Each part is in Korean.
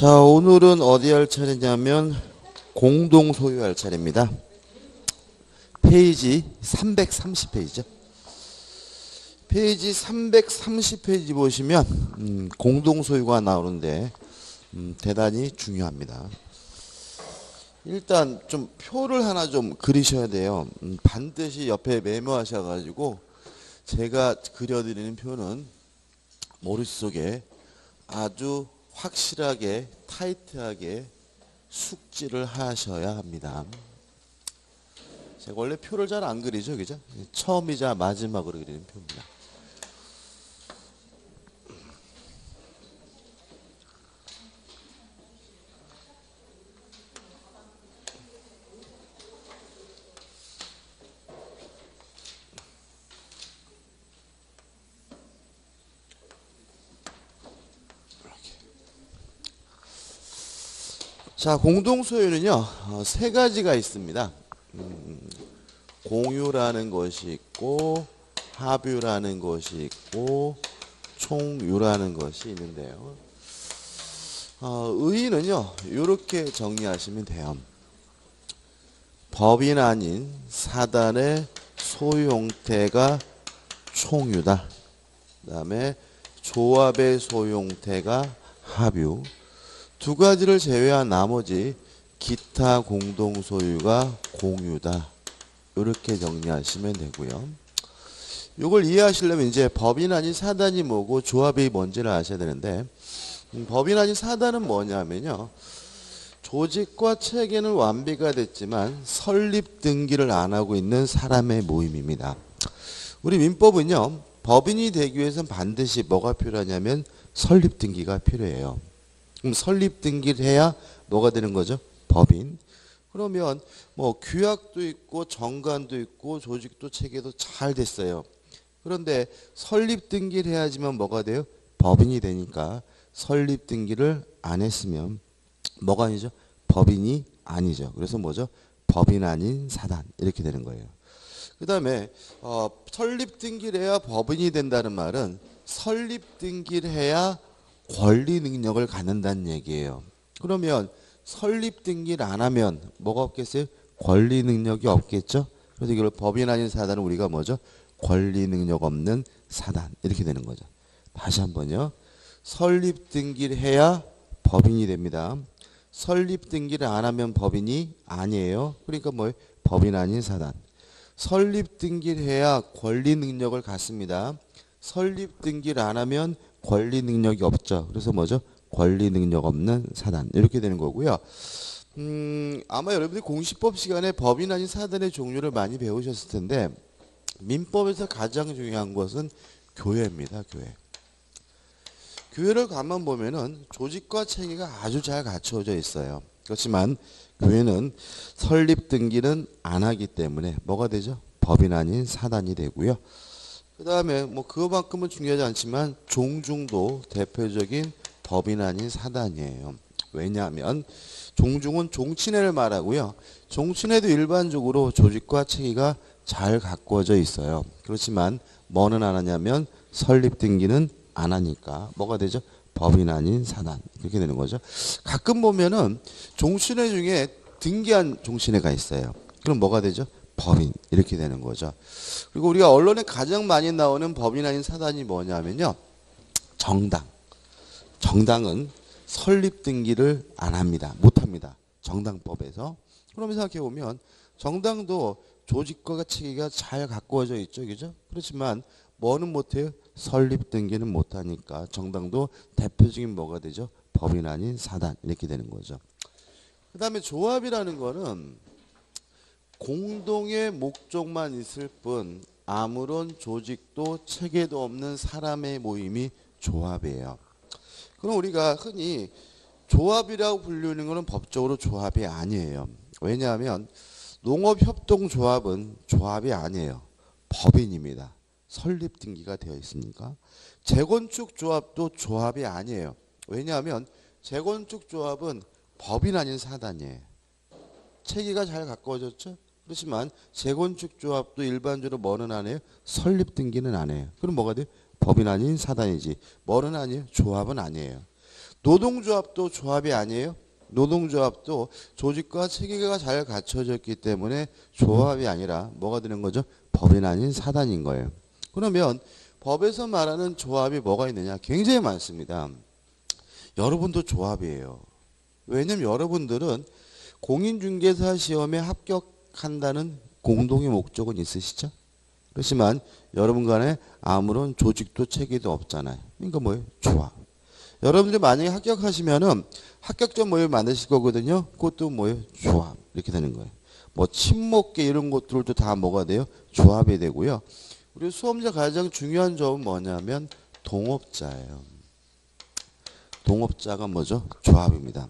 자, 오늘은 어디 할 차례냐면 공동 소유할 차례입니다. 페이지 330페이지죠. 페이지 330페이지 보시면 공동 소유가 나오는데 대단히 중요합니다. 일단 좀 표를 하나 좀 그리셔야 돼요. 반드시 옆에 메모하셔가지고 제가 그려드리는 표는 머릿속에 아주 확실하게 타이트하게 숙지를 하셔야 합니다. 제가 원래 표를 잘 안 그리죠, 그죠? 처음이자 마지막으로 그리는 표입니다. 자, 공동소유는요, 세 가지가 있습니다. 공유라는 것이 있고, 합유라는 것이 있고, 총유라는 것이 있는데요. 의의는요, 이렇게 정리하시면 돼요. 법인 아닌 사단의 소유 형태가 총유다. 그 다음에 조합의 소유 형태가 합유. 두 가지를 제외한 나머지 기타 공동 소유가 공유다. 이렇게 정리하시면 되고요. 이걸 이해하시려면 이제 법인 아닌 사단이 뭐고 조합이 뭔지를 아셔야 되는데, 법인 아닌 사단은 뭐냐면요, 조직과 체계는 완비가 됐지만 설립 등기를 안 하고 있는 사람의 모임입니다. 우리 민법은요, 법인이 되기 위해서는 반드시 뭐가 필요하냐면 설립 등기가 필요해요. 그럼 설립 등기를 해야 뭐가 되는 거죠? 법인. 그러면 뭐 규약도 있고 정관도 있고 조직도 체계도 잘 됐어요. 그런데 설립 등기를 해야지만 뭐가 돼요? 법인이 되니까 설립 등기를 안 했으면 뭐가 아니죠? 법인이 아니죠. 그래서 뭐죠? 법인 아닌 사단 이렇게 되는 거예요. 그 다음에 설립 등기를 해야 법인이 된다는 말은 설립 등기를 해야 권리 능력을 갖는다는 얘기예요. 그러면 설립 등기를 안 하면 뭐가 없겠어요? 권리 능력이 없겠죠? 그래서 이걸 법인 아닌 사단은 우리가 뭐죠? 권리 능력 없는 사단 이렇게 되는 거죠. 다시 한번요. 설립 등기를 해야 법인이 됩니다. 설립 등기를 안 하면 법인이 아니에요. 그러니까 뭐예요? 법인 아닌 사단. 설립 등기를 해야 권리 능력을 갖습니다. 설립 등기를 안 하면 권리 능력이 없죠. 그래서 뭐죠? 권리 능력 없는 사단 이렇게 되는 거고요. 아마 여러분들이 공시법 시간에 법인 아닌 사단의 종류를 많이 배우셨을 텐데 민법에서 가장 중요한 것은 교회입니다. 교회. 교회를 가만 보면은 조직과 체계가 아주 잘 갖춰져 있어요. 그렇지만 교회는 설립 등기는 안 하기 때문에 뭐가 되죠? 법인 아닌 사단이 되고요. 그 다음에 뭐 그거만큼은 중요하지 않지만 종중도 대표적인 법인 아닌 사단이에요. 왜냐하면 종중은 종친회를 말하고요. 종친회도 일반적으로 조직과 체계가 잘 가꾸어져 있어요. 그렇지만 뭐는 안 하냐면 설립 등기는 안 하니까 뭐가 되죠? 법인 아닌 사단 이렇게 되는 거죠. 가끔 보면은 종친회 중에 등기한 종친회가 있어요. 그럼 뭐가 되죠? 법인 이렇게 되는 거죠. 그리고 우리가 언론에 가장 많이 나오는 법인 아닌 사단이 뭐냐면요. 정당. 정당은 설립 등기를 안 합니다. 못 합니다. 정당법에서. 그러면 생각해 보면 정당도 조직과 체계가 잘 가꾸어져 있죠. 그죠? 그렇지만 뭐는 못해요? 설립 등기는 못하니까 정당도 대표적인 뭐가 되죠? 법인 아닌 사단 이렇게 되는 거죠. 그 다음에 조합이라는 거는 공동의 목적만 있을 뿐 아무런 조직도 체계도 없는 사람의 모임이 조합이에요. 그럼 우리가 흔히 조합이라고 불리는 것은 법적으로 조합이 아니에요. 왜냐하면 농업협동조합은 조합이 아니에요. 법인입니다. 설립 등기가 되어 있으니까. 재건축조합도 조합이 아니에요. 왜냐하면 재건축조합은 법인 아닌 사단이에요. 체계가 잘 가까워졌죠? 그렇지만 재건축 조합도 일반적으로 뭐는 안 해요? 설립 등기는 안 해요. 그럼 뭐가 돼요? 법인 아닌 사단이지. 뭐는 아니에요? 조합은 아니에요. 노동조합도 조합이 아니에요. 노동조합도 조직과 체계가 잘 갖춰져 있기 때문에 조합이 아니라 뭐가 되는 거죠? 법인 아닌 사단인 거예요. 그러면 법에서 말하는 조합이 뭐가 있느냐? 굉장히 많습니다. 여러분도 조합이에요. 왜냐면 여러분들은 공인중개사 시험에 합격한다는 공동의 목적은 있으시죠? 그렇지만 여러분 간에 아무런 조직도 체계도 없잖아요. 그러니까 뭐예요? 조합. 여러분들이 만약에 합격하시면은 합격점 모임 만드실 거거든요. 그것도 뭐예요? 조합. 이렇게 되는 거예요. 뭐 친목계 이런 것들도 다 뭐가 돼요? 조합이 되고요. 우리 수험자 가장 중요한 점은 뭐냐면 동업자예요. 동업자가 뭐죠? 조합입니다.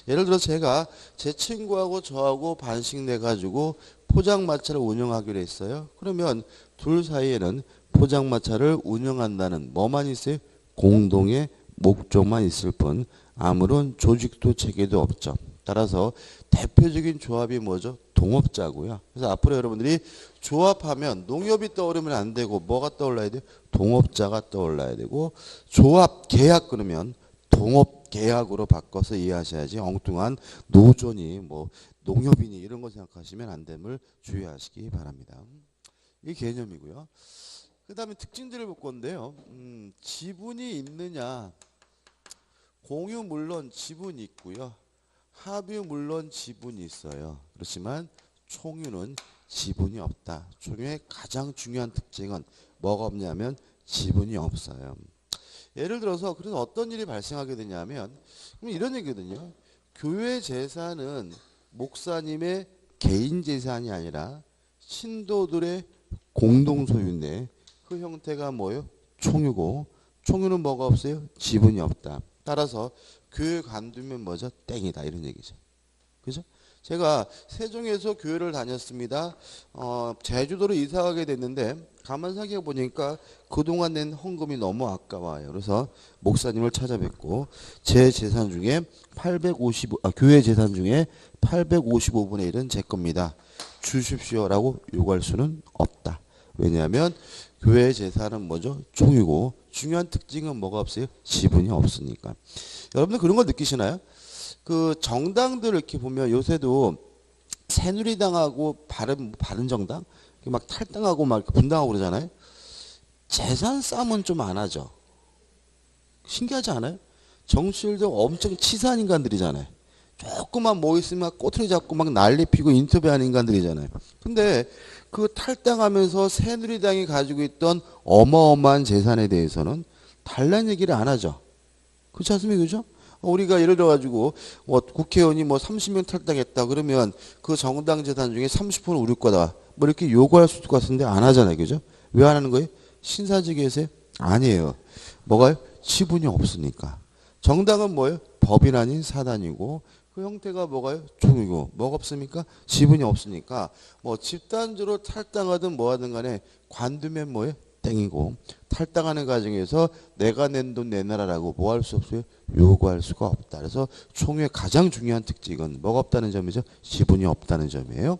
예를 들어 제가 제 친구하고 저하고 반씩 내가지고 포장마차를 운영하기로 했어요. 그러면 둘 사이에는 포장마차를 운영한다는 뭐만 있어요? 공동의 목적만 있을 뿐 아무런 조직도 체계도 없죠. 따라서 대표적인 조합이 뭐죠? 동업자고요. 그래서 앞으로 여러분들이 조합하면 농협이 떠오르면 안 되고 뭐가 떠올라야 돼요? 동업자가 떠올라야 되고 조합 계약 그러면 동업 계약으로 바꿔서 이해하셔야지 엉뚱한 노조니 뭐 농협이니 이런 거 생각하시면 안 됨을 주의하시기 바랍니다. 이 개념이고요. 그 다음에 특징들을 볼 건데요. 지분이 있느냐. 공유 물론 지분이 있고요. 합유 물론 지분이 있어요. 그렇지만 총유는 지분이 없다. 총유의 가장 중요한 특징은 뭐가 없냐면 지분이 없어요. 예를 들어서 그래서 어떤 일이 발생하게 되냐면 이런 얘기거든요. 교회 재산은 목사님의 개인 재산이 아니라 신도들의 공동 소유인데 그 형태가 뭐예요? 총유고 총유는 뭐가 없어요? 지분이 없다. 따라서 교회 관두면 뭐죠? 땡이다 이런 얘기죠. 그죠? 제가 세종에서 교회를 다녔습니다. 제주도로 이사 가게 됐는데 가만 생각해 보니까 그동안 낸 헌금이 너무 아까워요. 그래서 목사님을 찾아뵙고 제 재산 중에 교회 재산 중에 855분의 1은 제 겁니다. 주십시오라고 요구할 수는 없다. 왜냐하면 교회 재산은 뭐죠? 총이고 중요한 특징은 뭐가 없어요? 지분이 없으니까. 여러분들 그런 거 느끼시나요? 그 정당들 이렇게 보면 요새도 새누리당하고 바른정당 막 탈당하고 막 분당하고 그러잖아요. 재산 싸움은 좀 안 하죠. 신기하지 않아요? 정치인들 엄청 치사한 인간들이잖아요. 조금만 뭐 있으면 꼬투리 잡고 막 난리 피고 인터뷰하는 인간들이잖아요. 근데 그 탈당하면서 새누리당이 가지고 있던 어마어마한 재산에 대해서는 달란 얘기를 안 하죠. 그렇지 않습니까? 그죠? 우리가 예를 들어가지고 국회의원이 30명 탈당했다 그러면 그 정당 재산 중에 30%는 우리 거다. 뭐 이렇게 요구할 수도 같은데 안 하잖아요. 그죠? 왜 안 하는 거예요? 신사직에서요? 아니에요. 뭐가요? 지분이 없으니까. 정당은 뭐예요? 법인 아닌 사단이고 그 형태가 뭐가요? 총이고 뭐가 없습니까? 지분이 없으니까 뭐 집단적으로 탈당하든 뭐하든 간에 관두면 뭐예요? 땡이고 탈당하는 과정에서 내가 낸 돈 내놔라라고 뭐 할 수 없어요? 요구할 수가 없다. 그래서 총유의 가장 중요한 특징은 뭐가 없다는 점이죠? 지분이 없다는 점이에요.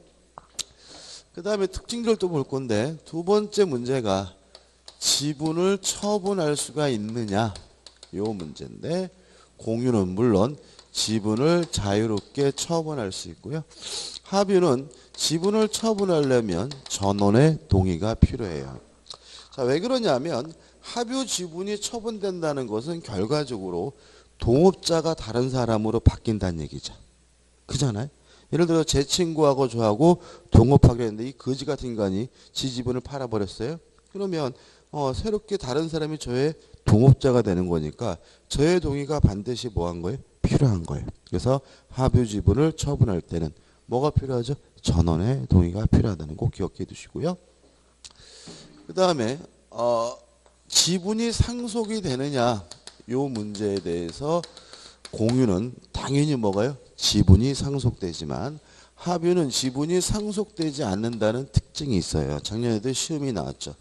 그 다음에 특징들을 또 볼 건데 두 번째 문제가 지분을 처분할 수가 있느냐 요 문제인데 공유는 물론 지분을 자유롭게 처분할 수 있고요. 합유는 지분을 처분하려면 전원의 동의가 필요해요. 자, 왜 그러냐면 합유 지분이 처분된다는 것은 결과적으로 동업자가 다른 사람으로 바뀐다는 얘기죠. 그잖아요. 예를 들어 제 친구하고 저하고 동업하기로 했는데 이 거지 같은 인간이 지 지분을 팔아버렸어요. 그러면 새롭게 다른 사람이 저의 동업자가 되는 거니까 저의 동의가 반드시 뭐한 거예요? 필요한 거예요. 그래서 합유 지분을 처분할 때는 뭐가 필요하죠? 전원의 동의가 필요하다는 거 꼭 기억해 두시고요. 그 다음에 지분이 상속이 되느냐 요 문제에 대해서 공유는 당연히 뭐가요? 지분이 상속되지만 합유는 지분이 상속되지 않는다는 특징이 있어요. 작년에도 시험이 나왔죠.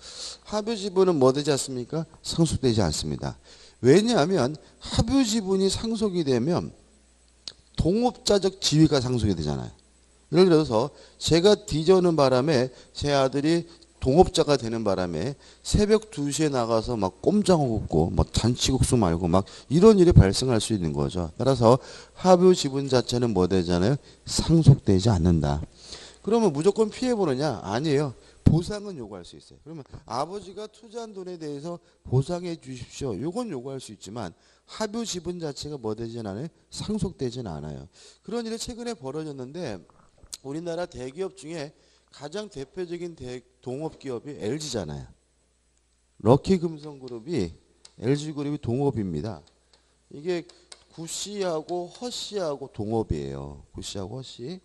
합유 지분은 뭐 되지 않습니까? 상속되지 않습니다. 왜냐하면 합유 지분이 상속이 되면 동업자적 지위가 상속이 되잖아요. 예를 들어서 제가 뒤져는 바람에 제 아들이 동업자가 되는 바람에 새벽 2시에 나가서 막 꼼장어 굽고 뭐 잔치국수 말고 막 이런 일이 발생할 수 있는 거죠. 따라서 합유 지분 자체는 뭐 되잖아요? 상속되지 않는다. 그러면 무조건 피해 보느냐? 아니에요. 보상은 요구할 수 있어요. 그러면 아버지가 투자한 돈에 대해서 보상해 주십시오. 요건 요구할 수 있지만 합유 지분 자체가 뭐 되진 않아요? 상속되진 않아요. 그런 일이 최근에 벌어졌는데 우리나라 대기업 중에 가장 대표적인 동업기업이 LG잖아요. 럭키금성그룹이 LG그룹이 동업입니다. 이게 구씨하고 허씨하고 동업이에요. 구씨하고 허씨.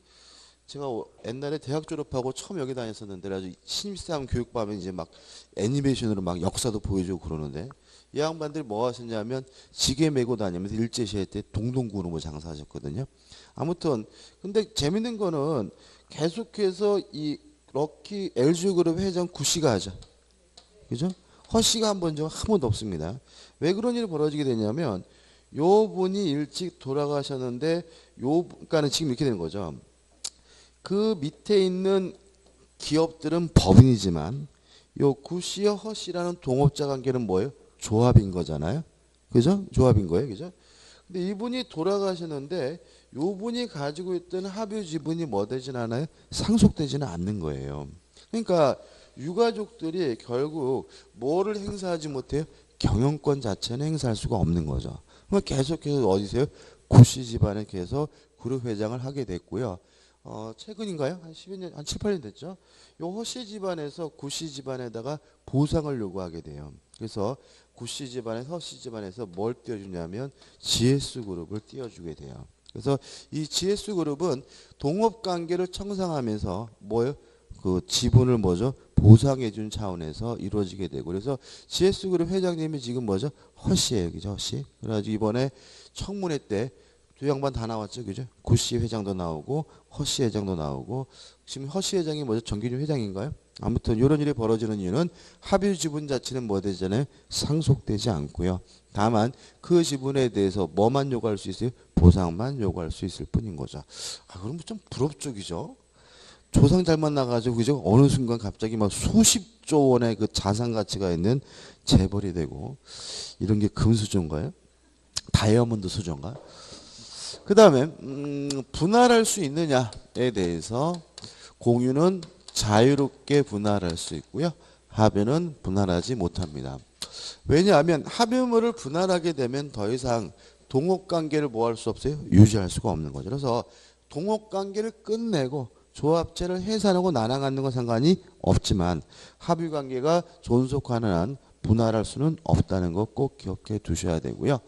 제가 옛날에 대학 졸업하고 처음 여기 다녔었는데 아주 신입사원 교육받으면 이제 막 애니메이션으로 막 역사도 보여주고 그러는데 이 양반들이 뭐 하셨냐면 지게 메고 다니면서 일제시대 때 동동구르고 장사하셨거든요. 아무튼 근데 재밌는 거는 계속해서 이 럭키 LG그룹 회장 구씨가 하죠. 그죠? 허씨가 한 번도 없습니다. 왜 그런 일이 벌어지게 되냐면 요 분이 일찍 돌아가셨는데 그러니까는 지금 이렇게 되는 거죠. 그 밑에 있는 기업들은 법인이지만 요 구씨와 허씨라는 동업자 관계는 뭐예요? 조합인 거잖아요. 그죠? 조합인 거예요. 그죠? 근데 이분이 돌아가셨는데 요 분이 가지고 있던 합유 지분이 뭐 되진 않아요? 상속되지는 않는 거예요. 그러니까 유가족들이 결국 뭐를 행사하지 못해요? 경영권 자체는 행사할 수가 없는 거죠. 그러니까 계속해서 어디세요? 구씨 집안에 계속 그룹 회장을 하게 됐고요. 최근인가요? 한 12년, 한 7, 8년 됐죠? 요 허씨 집안에서 구씨 집안에다가 보상을 요구하게 돼요. 그래서 구씨 집안에서 허씨 집안에서 뭘 띄워주냐면 GS그룹을 띄워주게 돼요. 그래서 이 GS그룹은 동업관계를 청산하면서 뭐예요? 그 지분을 뭐죠? 보상해준 차원에서 이루어지게 되고 그래서 GS그룹 회장님이 지금 뭐죠? 허씨예요. 그죠? 허씨. 그래가지고 이번에 청문회 때 두 양반 다 나왔죠. 그죠? 구씨 회장도 나오고 허씨 회장도 나오고 지금 허씨 회장이 뭐죠? 정기준 회장인가요? 아무튼 이런 일이 벌어지는 이유는 합유 지분 자체는 뭐 되잖아요? 상속되지 않고요. 다만 그 지분에 대해서 뭐만 요구할 수 있어요? 보상만 요구할 수 있을 뿐인 거죠. 그럼 좀 부럽죠. 그죠? 조상 잘못 나가지고 그죠? 어느 순간 갑자기 막 수십조 원의 그 자산 가치가 있는 재벌이 되고 이런 게 금수저인가요? 다이아몬드 수저인가요? 그 다음에 분할할 수 있느냐에 대해서 공유는 자유롭게 분할할 수 있고요. 합유는 분할하지 못합니다. 왜냐하면 합유물을 분할하게 되면 더 이상 동업관계를 뭐 할 수 없어요? 유지할 수가 없는 거죠. 그래서 동업관계를 끝내고 조합체를 해산하고 나눠갖는 건 상관이 없지만 합유관계가 존속하는 한 분할할 수는 없다는 거 꼭 기억해 두셔야 되고요.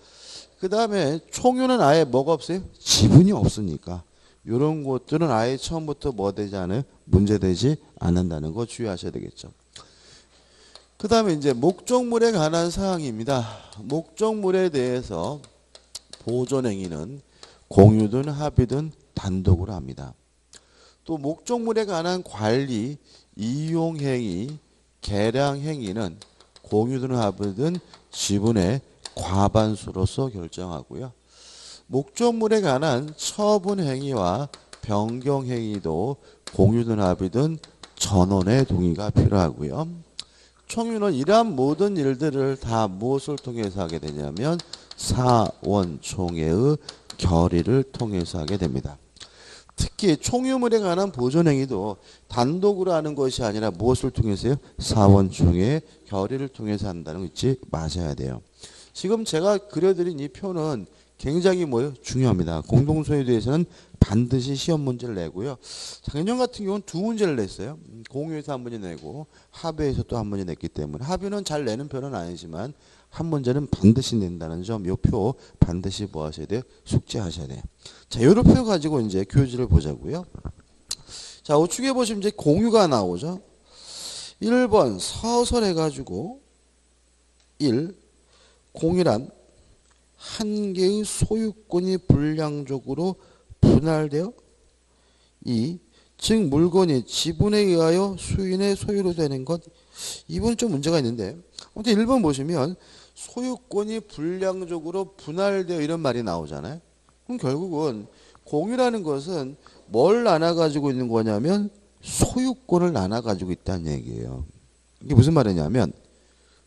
그 다음에 총유는 아예 뭐가 없어요? 지분이 없으니까 이런 것들은 아예 처음부터 뭐 되지 않아요? 문제되지 않는다는 거 주의하셔야 되겠죠. 그 다음에 이제 목적물에 관한 사항입니다. 목적물에 대해서 보존행위는 공유든 합의든 단독으로 합니다. 또 목적물에 관한 관리, 이용행위, 개량행위는 공유든 합의든 지분의 과반수로서 결정하고요. 목적물에 관한 처분행위와 변경행위도 공유든 합의든 전원의 동의가 필요하고요. 총유는 이러한 모든 일들을 다 무엇을 통해서 하게 되냐면 사원총회의 결의를 통해서 하게 됩니다. 특히 총유물에 관한 보존행위도 단독으로 하는 것이 아니라 무엇을 통해서요? 사원총회의 결의를 통해서 한다는 거 잊지 마셔야 돼요. 지금 제가 그려드린 이 표는 굉장히 뭐예요? 중요합니다. 공동소유에 대해서는 반드시 시험 문제를 내고요. 작년 같은 경우는 두 문제를 냈어요. 공유에서 한 문제 내고 합의에서 또 한 문제 냈기 때문에 합의는 잘 내는 편은 아니지만 한 문제는 반드시 낸다는 점, 이 표 반드시 뭐 하셔야 돼요? 숙지하셔야 돼요. 자, 요런 표 가지고 이제 교지를 보자고요. 자, 우측에 보시면 이제 공유가 나오죠. 1번 서설 해가지고 1. 공유란 한 개의 소유권이 불량적으로 분할되어 2. 즉 물건이 지분에 의하여 수인의 소유로 되는 것. 이번은 좀 문제가 있는데 아무튼 1번 보시면 소유권이 불량적으로 분할되어 이런 말이 나오잖아요. 그럼 결국은 공유라는 것은 뭘 나눠 가지고 있는 거냐면 소유권을 나눠 가지고 있다는 얘기예요. 이게 무슨 말이냐면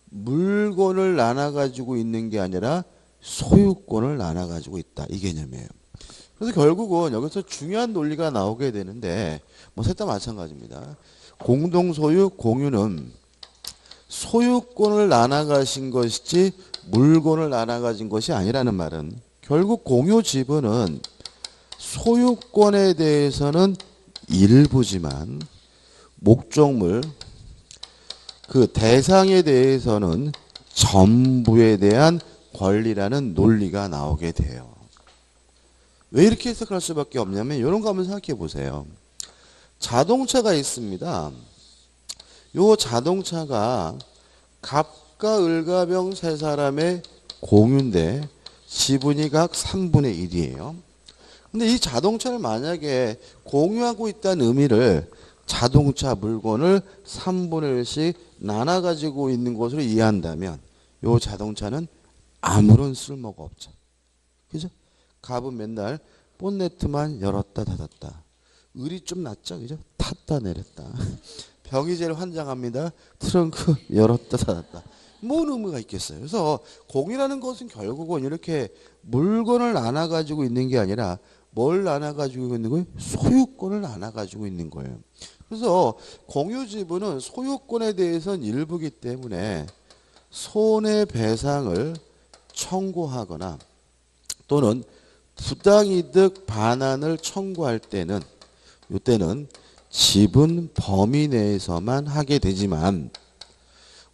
물건을 나눠 가지고 있는 게 아니라 소유권을 나눠 가지고 있다. 이 개념이에요. 그래서 결국은 여기서 중요한 논리가 나오게 되는데 뭐 셋 다 마찬가지입니다. 공동소유, 공유는 소유권을 나눠 가신 것이지 물건을 나눠 가진 것이 아니라는 말은 결국 공유 지분은 소유권에 대해서는 일부지만 목적물 그 대상에 대해서는 전부에 대한 권리라는 논리가 나오게 돼요. 왜 이렇게 해석할 수밖에 없냐면 이런 거 한번 생각해 보세요. 자동차가 있습니다. 요 자동차가 갑과 을과 병 세 사람의 공유인데 지분이 각 3분의 1이에요. 근데 이 자동차를 만약에 공유하고 있다는 의미를 자동차 물건을 3분의 1씩 나눠 가지고 있는 것으로 이해한다면 요 자동차는 아무런 쓸모가 없죠. 그죠? 갑은 맨날 본네트만 열었다 닫았다. 을이 좀 낫죠. 그죠? 탔다 내렸다. 병이 제일 환장합니다. 트렁크 열었다 닫았다. 뭔 의미가 있겠어요. 그래서 공이라는 것은 결국은 이렇게 물건을 나눠 가지고 있는 게 아니라 뭘 나눠 가지고 있는 거예요? 소유권을 나눠 가지고 있는 거예요. 그래서 공유 지분은 소유권에 대해서는 일부기 때문에 손해배상을 청구하거나 또는 부당이득 반환을 청구할 때는 이때는 지분 범위 내에서만 하게 되지만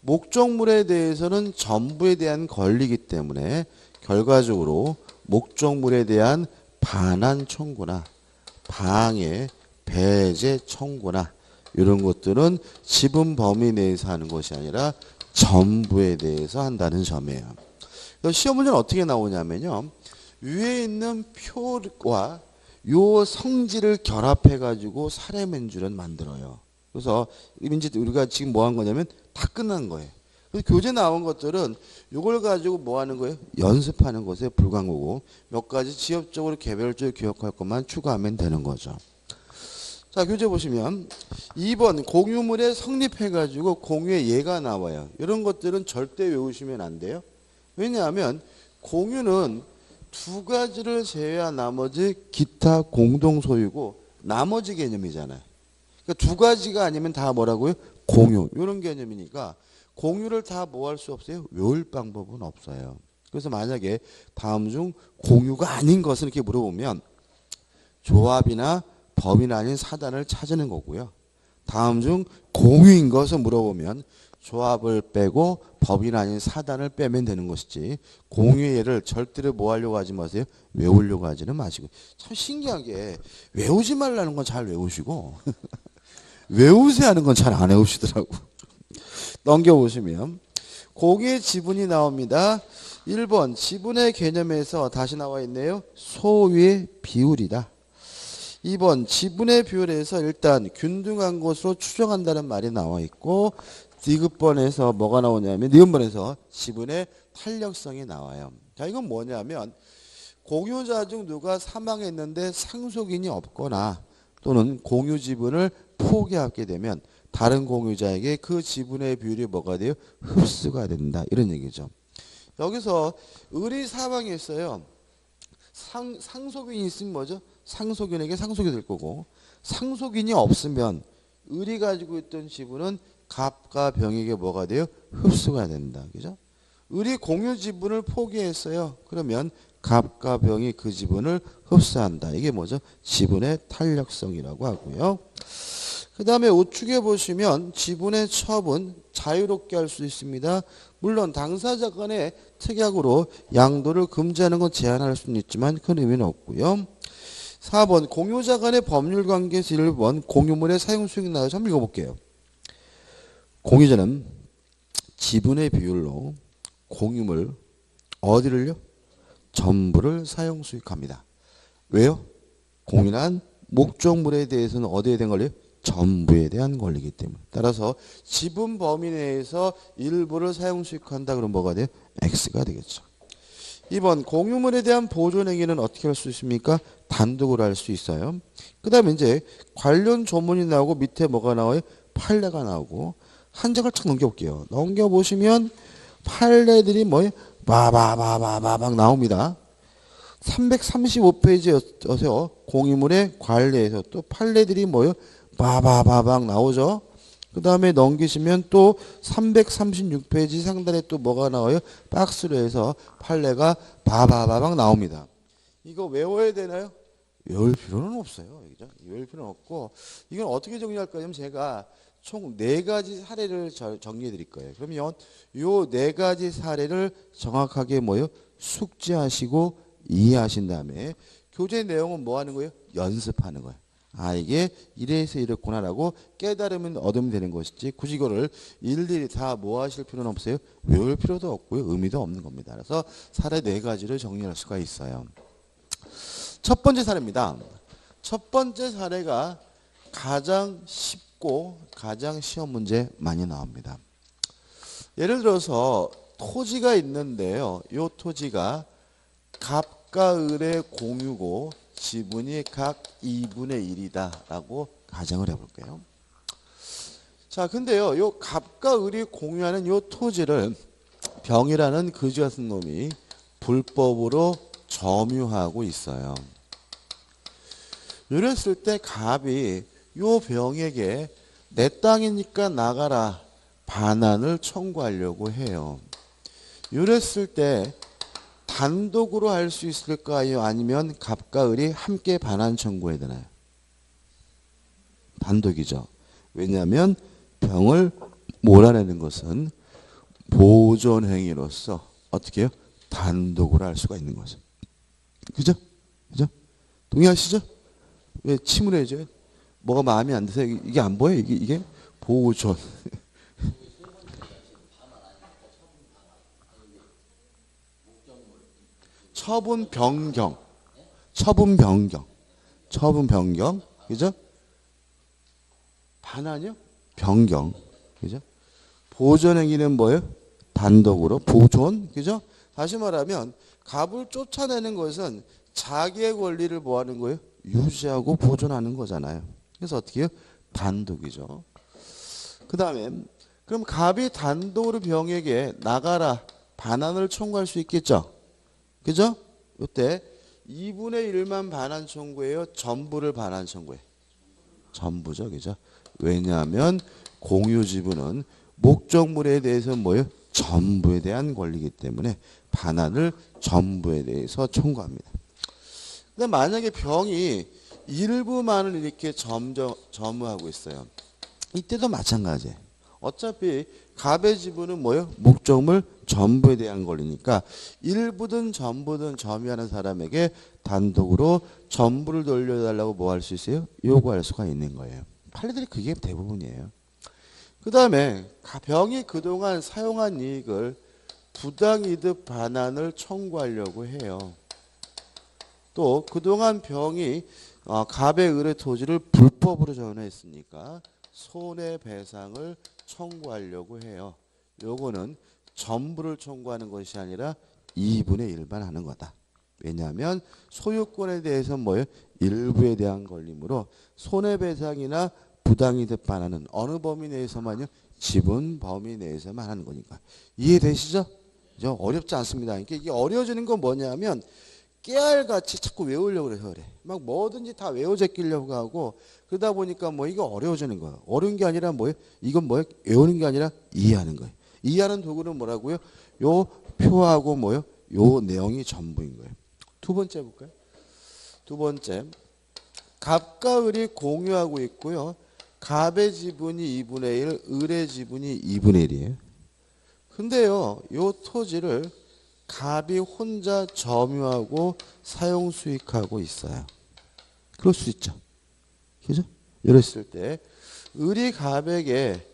목적물에 대해서는 전부에 대한 권리이기 때문에 결과적으로 목적물에 대한 반환 청구나 방해, 배제 청구나 이런 것들은 지분 범위 내에서 하는 것이 아니라 전부에 대해서 한다는 점이에요. 시험 문제는 어떻게 나오냐면요. 위에 있는 표와 요 성질을 결합해 가지고 사례문제를 만들어요. 그래서 이제 우리가 지금 뭐 한 거냐면 다 끝난 거예요. 그래서 교재 나온 것들은 이걸 가지고 뭐 하는 거예요? 연습하는 것에 불과한 거고 몇 가지 지역적으로 개별적으로 기억할 것만 추가하면 되는 거죠. 자, 교재 보시면 2번 공유물에 성립해 가지고 공유의 예가 나와요. 이런 것들은 절대 외우시면 안 돼요. 왜냐하면 공유는 두 가지를 제외한 나머지 기타 공동 소유고 나머지 개념이잖아요. 그러니까 두 가지가 아니면 다 뭐라고요? 공유. 이런 개념이니까 공유를 다 뭐 할 수 없어요? 외울 방법은 없어요. 그래서 만약에 다음 중 공유가 아닌 것은 이렇게 물어보면 조합이나 법인 아닌 사단을 찾는 거고요. 다음 중 공유인 것을 물어보면 조합을 빼고 법인 아닌 사단을 빼면 되는 것이지 공유의 예를 절대로 뭐 하려고 하지 마세요. 외우려고 하지는 마시고. 참 신기하게 외우지 말라는 건 잘 외우시고 외우세요 하는 건 잘 안 외우시더라고. 넘겨보시면 공유의 지분이 나옵니다. 1번 지분의 개념에서 다시 나와 있네요. 소유의 비율이다. 2번 지분의 비율에서 일단 균등한 것으로 추정한다는 말이 나와 있고 디귿번에서 뭐가 나오냐면 니은번에서 지분의 탄력성이 나와요. 자, 이건 뭐냐면 공유자 중 누가 사망했는데 상속인이 없거나 또는 공유 지분을 포기하게 되면 다른 공유자에게 그 지분의 비율이 뭐가 돼요? 흡수가 된다. 이런 얘기죠. 여기서 을이 사망했어요. 상속인이 있으면 뭐죠? 상속인에게 상속이 될 거고 상속인이 없으면 을이 가지고 있던 지분은 갑과 병에게 뭐가 돼요? 흡수가 된다. 그죠? 을이 공유 지분을 포기했어요. 그러면 갑과 병이 그 지분을 흡수한다. 이게 뭐죠? 지분의 탄력성이라고 하고요. 그 다음에 우측에 보시면 지분의 처분 자유롭게 할 수 있습니다. 물론 당사자 간의 특약으로 양도를 금지하는 건 제한할 수는 있지만 큰 의미는 없고요. 4번 공유자 간의 법률 관계에서 1번 공유물의 사용 수익 나와서 한번 읽어볼게요. 공유자는 지분의 비율로 공유물 어디를요? 전부를 사용 수익합니다. 왜요? 공유한 목적물에 대해서는 어디에 대한 권리요? 전부에 대한 권리이기 때문에. 따라서 지분 범위 내에서 일부를 사용 수익한다 그러면 뭐가 돼요? X가 되겠죠. 2번 공유물에 대한 보존 행위는 어떻게 할 수 있습니까? 단독으로 할 수 있어요. 그 다음에 이제 관련 조문이 나오고 밑에 뭐가 나와요? 판례가 나오고 한 장을 쫙 넘겨볼게요. 넘겨보시면 판례들이 뭐예요? 바바바바바박 나옵니다. 335페이지여서요. 공유물의 관리에서 또 판례들이 뭐예요? 바바바박 나오죠. 그 다음에 넘기시면 또 336페이지 상단에 또 뭐가 나와요? 박스로 해서 판례가 바바바박 나옵니다. 이거 외워야 되나요? 외울 필요는 없어요. 그죠? 외울 필요는 없고, 이건 어떻게 정리할 거냐면 제가 총 4가지 사례를 정리해 드릴 거예요. 그러면 요 4가지 사례를 정확하게 뭐예요? 숙지하시고 이해하신 다음에 교재 내용은 뭐 하는 거예요? 연습하는 거예요. 아, 이게 이래서 이렇구나라고 깨달으면 얻으면 되는 것이지 굳이 이거를 일일이 다 뭐 하실 필요는 없어요. 외울 필요도 없고요. 의미도 없는 겁니다. 그래서 사례 4가지를 정리할 수가 있어요. 첫 번째 사례입니다. 첫 번째 사례가 가장 쉽고 가장 시험 문제 많이 나옵니다. 예를 들어서 토지가 있는데요. 이 토지가 갑과 을의 공유고 지분이 각 2분의 1이다 라고 가정을 해볼게요. 자, 근데요, 요 갑과 을이 공유하는 요 토지를 병이라는 거지 같은 놈이 불법으로 점유하고 있어요. 이랬을 때 갑이 요 병에게 내 땅이니까 나가라 반환을 청구하려고 해요. 이랬을 때 단독으로 할 수 있을까요? 아니면 갑과 을이 함께 반환 청구해야 되나요? 단독이죠. 왜냐하면 병을 몰아내는 것은 보존 행위로서 어떻게 해요? 단독으로 할 수가 있는 거죠. 그죠? 그죠? 동의하시죠? 왜 침을 해줘요? 뭐가 마음에 안 드세요? 이게 안 보여요? 이게 보존. 처분 변경. 처분 변경. 처분 변경. 그죠? 반환이요? 변경. 그죠? 보존 행위는 뭐예요? 단독으로 보존. 그죠? 다시 말하면 갑을 쫓아내는 것은 자기의 권리를 뭐 하는 거예요? 유지하고 보존하는 거잖아요. 그래서 어떻게 해요? 단독이죠. 그 다음에 그럼 갑이 단독으로 병에게 나가라 반환을 청구할 수 있겠죠? 그죠? 이때 2분의 1만 반환 청구해요? 전부를 반환 청구해? 전부죠. 그죠? 왜냐하면 공유 지분은 목적물에 대해서 뭐예요? 전부에 대한 권리이기 때문에 반환을 전부에 대해서 청구합니다. 근데 만약에 병이 일부만을 이렇게 점유하고 있어요. 이때도 마찬가지예요. 어차피 갑의 지분은 뭐예요? 목적물 전부에 대한 권리니까 일부든 전부든 점유하는 사람에게 단독으로 전부를 돌려달라고 뭐 할 수 있어요? 요구할 수가 있는 거예요. 판례들이 그게 대부분이에요. 그 다음에 병이 그동안 사용한 이익을 부당이득 반환을 청구하려고 해요. 또 그동안 병이 갑의 을의 토지를 불법으로 전환했으니까 손해배상을 청구하려고 해요. 요거는 전부를 청구하는 것이 아니라 2분의 1만 하는 거다. 왜냐하면 소유권에 대해서 뭐예요? 일부에 대한 권리므로 손해배상이나 부당이득 반환은 어느 범위 내에서만요? 지분 범위 내에서만 하는 거니까. 이해되시죠? 어렵지 않습니다. 그러니까 이게 어려워지는 건 뭐냐면 깨알같이 자꾸 외우려고 그래서 그래. 막 뭐든지 다 외워 제끼려고 하고 그러다 보니까 뭐 이거 어려워지는 거예요. 어려운 게 아니라 뭐예요? 이건 뭐예요? 외우는 게 아니라 이해하는 거예요. 이해하는 도구는 뭐라고요? 요 표하고 뭐예요? 요 내용이 전부인 거예요. 두 번째 볼까요? 두 번째. 갑과 을이 공유하고 있고요. 갑의 지분이 2분의 1, 을의 지분이 2분의 1이에요. 근데요. 요 토지를 갑이 혼자 점유하고 사용 수익하고 있어요. 그럴 수 있죠. 그죠? 이랬을 때 을이 갑에게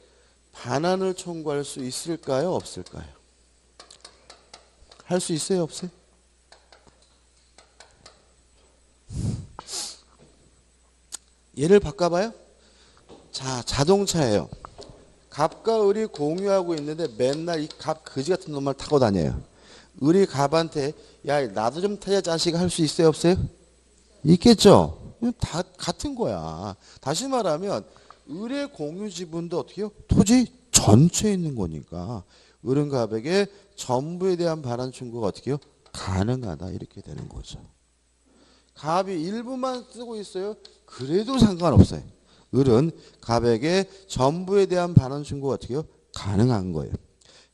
반환을 청구할 수 있을까요? 없을까요? 할 수 있어요? 없어요? 얘를 바꿔봐요. 자, 자동차예요. 갑과 을이 공유하고 있는데 맨날 이 갑 거지 같은 놈만 타고 다녀요. 을이 갑한테 야 나도 좀 타자 자식 할 수 있어요? 없어요? 있겠죠. 다 같은 거야. 다시 말하면 을의 공유 지분도 어떻게 해요? 토지 전체에 있는 거니까 을은 갑에게 전부에 대한 반환 청구가 어떻게 해요? 가능하다 이렇게 되는 거죠. 갑이 일부만 쓰고 있어요. 그래도 상관없어요. 을은 갑에게 전부에 대한 반환 청구가 어떻게 해요? 가능한 거예요.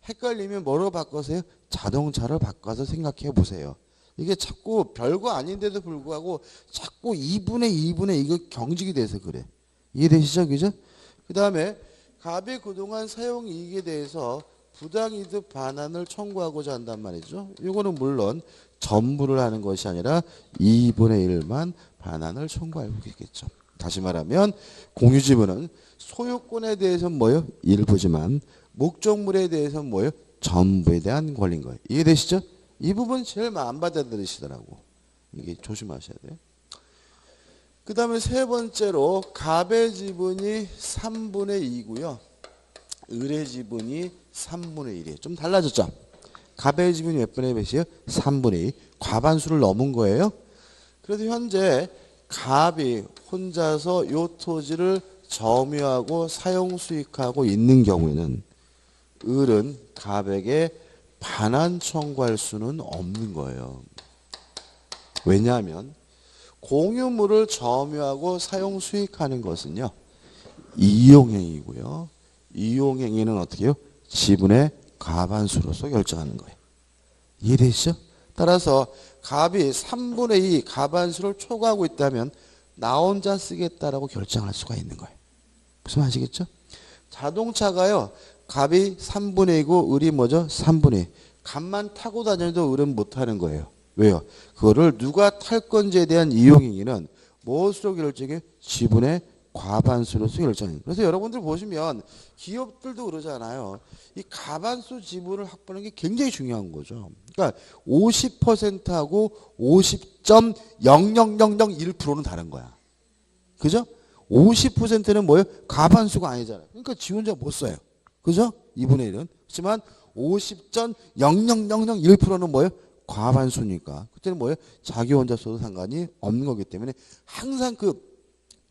헷갈리면 뭐로 바꿔서요? 자동차를 바꿔서 생각해 보세요. 이게 자꾸 별거 아닌데도 불구하고 자꾸 2분의 이거 경직이 돼서 그래. 이해되시죠? 그죠? 그 다음에 갑이 그동안 사용 이익에 대해서 부당이득 반환을 청구하고자 한단 말이죠. 이거는 물론 전부를 하는 것이 아니라 2분의 1만 반환을 청구하고 있겠죠. 다시 말하면 공유지분은 소유권에 대해서는 뭐예요? 일부지만 목적물에 대해서는 뭐예요? 전부에 대한 권리인 거예요. 이해되시죠? 이 부분 제일 안 받아들이시더라고. 이게 조심하셔야 돼요. 그 다음에 세 번째로 갑의 지분이 3분의 2고요. 을의 지분이 3분의 1이에요. 좀 달라졌죠? 갑의 지분이 몇 분의 몇이에요? 3분의 2. 과반수를 넘은 거예요. 그래도 현재 갑이 혼자서 요 토지를 점유하고 사용 수익하고 있는 경우에는 을은 갑에게 반환 청구할 수는 없는 거예요. 왜냐하면 공유물을 점유하고 사용 수익하는 것은요. 이용행위고요. 이용행위는 어떻게 해요? 지분의 과반수로서 결정하는 거예요. 이해되시죠? 따라서 갑이 3분의 2 과반수를 초과하고 있다면 나 혼자 쓰겠다라고 결정할 수가 있는 거예요. 무슨 말이시겠죠? 자동차가요. 갑이 3분의 2고 을이 뭐죠? 3분의 2. 갑만 타고 다녀도 을은 못 타는 거예요. 왜요? 그거를 누가 탈 건지에 대한 이용행위는 무엇으로 결정해? 지분의 과반수로서 결정해요. 그래서 여러분들 보시면 기업들도 그러잖아요. 이 과반수 지분을 확보하는 게 굉장히 중요한 거죠. 그러니까 50%하고 50.00001%는 다른 거야. 그죠? 50%는 뭐예요? 과반수가 아니잖아요. 그러니까 지 혼자 못 써요. 그죠? 2분의 1은. 하지만 50.00001%는 뭐예요? 과반수니까. 그때는 뭐예요? 자기 혼자 써도 상관이 없는 거기 때문에 항상 그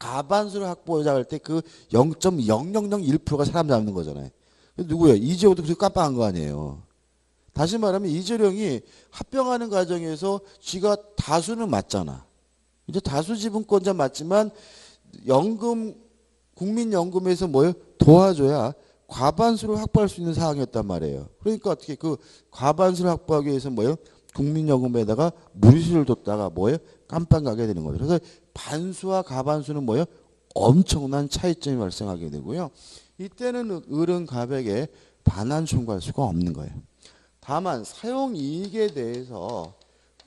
과반수를 확보하자 할 때 그 0.0001%가 사람 잡는 거잖아요. 누구예요? 이재호도 그렇게 깜빡한 거 아니에요. 다시 말하면 이재령이 합병하는 과정에서 지가 다수는 맞잖아. 이제 다수 지분권자 맞지만 연금 국민연금에서 뭐예요? 도와줘야 과반수를 확보할 수 있는 상황이었단 말이에요. 그러니까 어떻게 그 과반수를 확보하기 위해서 뭐예요? 국민연금에다가 무리수를 뒀다가 뭐예요? 깜빡 가게 되는 거죠. 그래서 반수와 과반수는 뭐예요? 엄청난 차이점이 발생하게 되고요. 이때는 을은 갑에게 반환 청구할 수가 없는 거예요. 다만 사용 이익에 대해서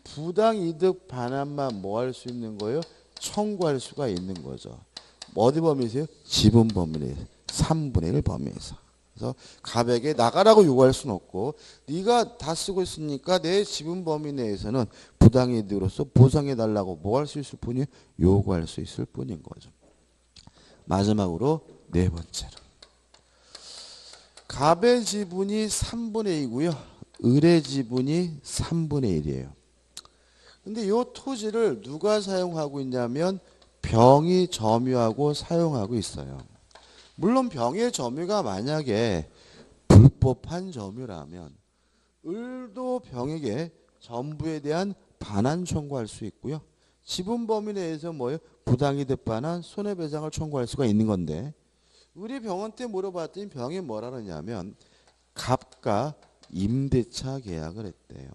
부당이득 반환만 뭐 할 수 있는 거예요? 청구할 수가 있는 거죠. 어디 범위세요? 지분 범위 내에서 3분의 1 범위에서. 그래서 갑에게 나가라고 요구할 수는 없고 네가 다 쓰고 있으니까 내 지분 범위 내에서는 부당이득으로서 보상해달라고 뭐 할 수 있을 뿐이에요? 요구할 수 있을 뿐인 거죠. 마지막으로 네 번째로 갑의 지분이 3분의 2고요. 을의 지분이 3분의 1이에요. 근데 이 토지를 누가 사용하고 있냐면 병이 점유하고 사용하고 있어요. 물론 병의 점유가 만약에 불법한 점유라면 을도 병에게 전부에 대한 반환 청구할 수 있고요. 지분 범위 내에서 뭐예요? 부당이득 반환, 손해배상을 청구할 수가 있는 건데 우리 병원때 물어봤더니 병이 뭐라 그러냐면 갑과 임대차 계약을 했대요.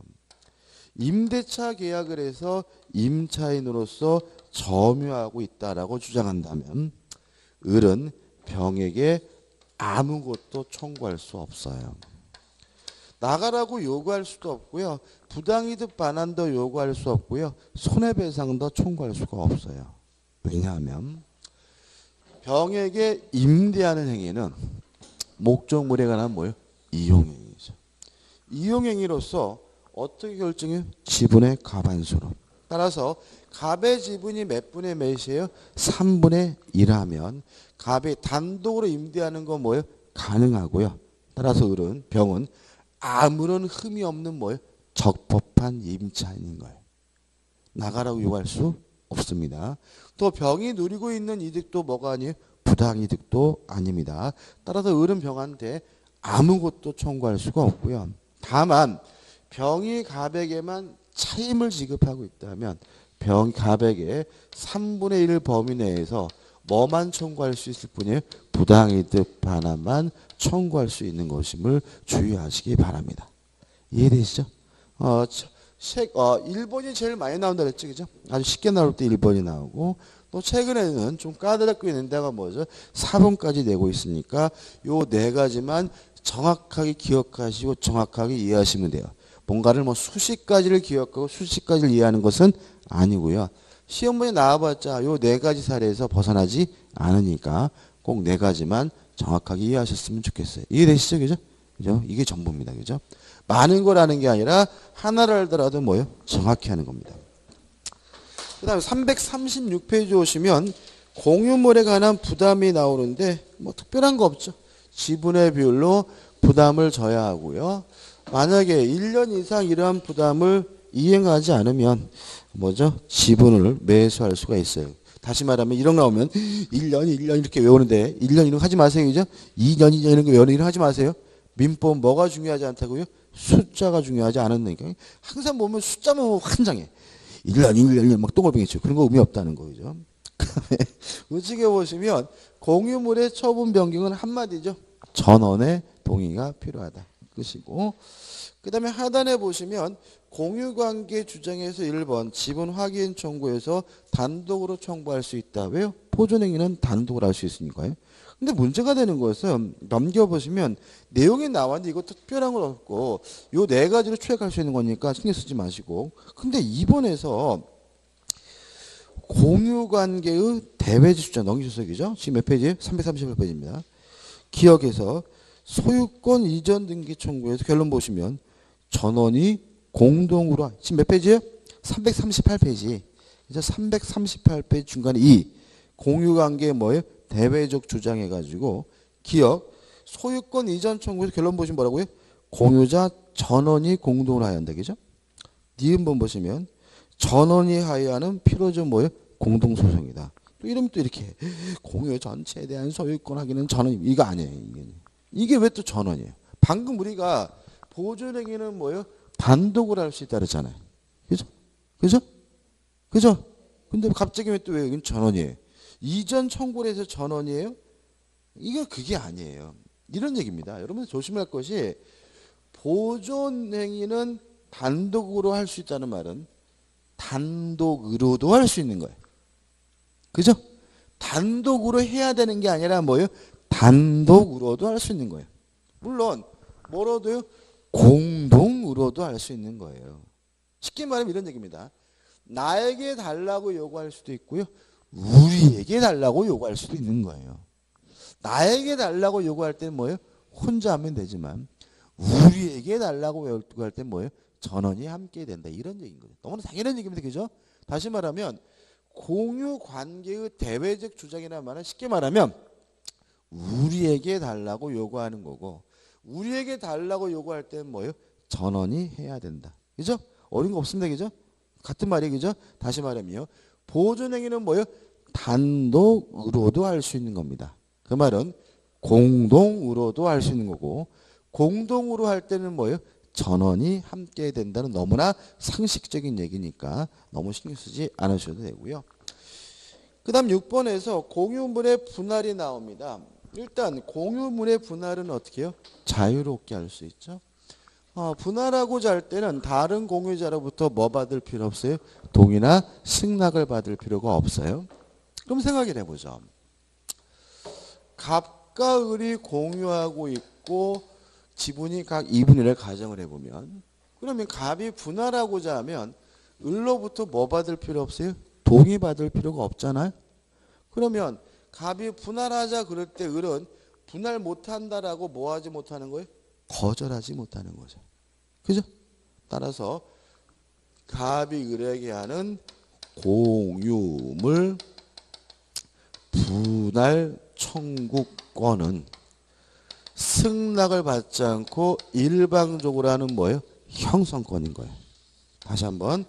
임대차 계약을 해서 임차인으로서 점유하고 있다라고 주장한다면 을은 병에게 아무것도 청구할 수 없어요. 나가라고 요구할 수도 없고요. 부당이득 반환도 요구할 수 없고요. 손해배상도 청구할 수가 없어요. 왜냐하면 병에게 임대하는 행위는 목적물에 관한 뭐예요? 이용행위죠. 이용행위로서 어떻게 결정해요? 지분의 과반수로. 따라서 갑의 지분이 몇 분의 몇이에요? 3분의 1하면 갑이 단독으로 임대하는 건 뭐예요? 가능하고요. 따라서 을은 병은 아무런 흠이 없는 뭐예요? 적법한 임차인인 거예요. 나가라고 요구할 수 없습니다. 또 병이 누리고 있는 이득도 뭐가 아니에요? 부당이득도 아닙니다. 따라서 을은 병한테 아무것도 청구할 수가 없고요. 다만 병이 갑에게만 차임을 지급하고 있다면 갑에게 3분의 1 범위 내에서 뭐만 청구할 수 있을 뿐이에요? 부당이득 반환만 청구할 수 있는 것임을 주의하시기 바랍니다. 이해되시죠? 1번이 제일 많이 나온다 그랬죠, 그죠? 아주 쉽게 나올 때 1번이 나오고, 또 최근에는 좀 까다롭게 있는 데가 뭐죠? 4번까지 내고 있으니까 요 네 가지만 정확하게 기억하시고 정확하게 이해하시면 돼요. 뭔가를 뭐 수십 가지를 기억하고 수십 가지를 이해하는 것은 아니고요. 시험문에 나와봤자 요 네 가지 사례에서 벗어나지 않으니까 꼭 네 가지만 정확하게 이해하셨으면 좋겠어요. 이해되시죠, 그죠? 그죠? 이게 전부입니다, 그죠? 많은 걸 아는 게 아니라 하나를 알더라도 뭐요? 정확히 하는 겁니다. 그 다음에 336페이지 오시면 공유물에 관한 부담이 나오는데 뭐 특별한 거 없죠. 지분의 비율로 부담을 져야 하고요. 만약에 1년 이상 이러한 부담을 이행하지 않으면 뭐죠? 지분을 매수할 수가 있어요. 다시 말하면 이런 거 나오면 1년 이렇게 외우는데 1년 이런 거 하지 마세요. 그죠? 2년 이런 거 외우는 이런 거 하지 마세요. 민법 뭐가 중요하지 않다고요? 숫자가 중요하지 않았으니까. 항상 보면 숫자만 환장해. 1년 막 똥을뱅이 치고 그런 거 의미 없다는 거죠. 그다음에 우측에 보시면 공유물의 처분 변경은 한마디죠. 전원의 동의가 필요하다. 끝이고, 그 다음에 하단에 보시면 공유관계 주장에서 1번 지분 확인 청구에서 단독으로 청구할 수 있다. 왜요? 보존행위는 단독으로 할 수 있으니까요. 근데 문제가 되는 것은 넘겨보시면 내용이 나왔는데 이거 특별한 건 없고 요 네 가지로 추액할 수 있는 거니까 신경 쓰지 마시고, 근데 2번에서 공유관계의 대외적 주장 넘기셨어요. 그죠? 지금 몇 페이지예요? 338페이지입니다. 기억해서 소유권 이전 등기 청구에서 결론 보시면 전원이 공동으로, 지금 몇 페이지예요? 338페이지. 그래서 338페이지 중간에 이 공유관계 뭐예요? 대외적 주장해가지고 기억 소유권 이전 청구에서 결론 보시면 뭐라고요? 공유자 전원이 공동으로 하여한다. 그죠? 니은번 보시면 전원이 하여하는 필요적 뭐예요? 공동소송이다. 또 이러면 또 이렇게 공유 전체에 대한 소유권 확인은 전원, 이거 아니에요. 이게 왜 또 전원이에요? 방금 우리가 보존행위는 뭐예요? 단독으로 할 수 있다 그랬잖아요. 그죠? 그죠? 그죠? 근데 갑자기 왜 또 왜 여기는 전원이에요? 이전 청구를 해서 전원이에요? 이거 그게 아니에요. 이런 얘기입니다. 여러분 조심할 것이 보존행위는 단독으로 할 수 있다는 말은 단독으로도 할 수 있는 거예요. 그죠? 단독으로 해야 되는 게 아니라 뭐예요? 단독으로도 할 수 있는 거예요. 물론 뭐로도요? 공동으로도 할 수 있는 거예요. 쉽게 말하면 이런 얘기입니다. 나에게 달라고 요구할 수도 있고요. 우리에게 달라고 요구할 수도 있는 거예요. 나에게 달라고 요구할 때는 뭐예요? 혼자 하면 되지만 우리에게 달라고 요구할 때는 뭐예요? 전원이 함께 된다. 이런 얘기인 거예요. 너무나 당연한 얘기입니다. 그죠? 다시 말하면 공유 관계의 대외적 주장이라는 말은 쉽게 말하면 우리에게 달라고 요구하는 거고, 우리에게 달라고 요구할 때는 뭐예요? 전원이 해야 된다. 그죠? 어려운 거 없습니다. 그죠? 같은 말이에요. 그죠? 다시 말하면요. 보존행위는 뭐예요? 단독으로도 할 수 있는 겁니다. 그 말은 공동으로도 할 수 있는 거고, 공동으로 할 때는 뭐예요? 전원이 함께 된다는 너무나 상식적인 얘기니까 너무 신경 쓰지 않으셔도 되고요. 그 다음 6번에서 공유물의 분할이 나옵니다. 일단 공유물의 분할은 어떻게 해요? 자유롭게 할 수 있죠. 분할하고자 할 때는 다른 공유자로부터 뭐 받을 필요 없어요? 동의나 승낙을 받을 필요가 없어요. 그럼 생각을 해보죠. 갑과 을이 공유하고 있고 지분이 각 2분의 1을 가정을 해보면, 그러면 갑이 분할하고자 하면 을로부터 뭐 받을 필요 없어요? 동의 받을 필요가 없잖아요. 그러면 갑이 분할하자 그럴 때 을은 분할 못한다라고 뭐 하지 못하는 거예요? 거절하지 못하는 거죠. 그죠? 따라서 갑이 을에게 하는 공유물 분할 청구권은 승낙을 받지 않고 일방적으로 하는 뭐예요? 형성권인 거예요. 다시 한번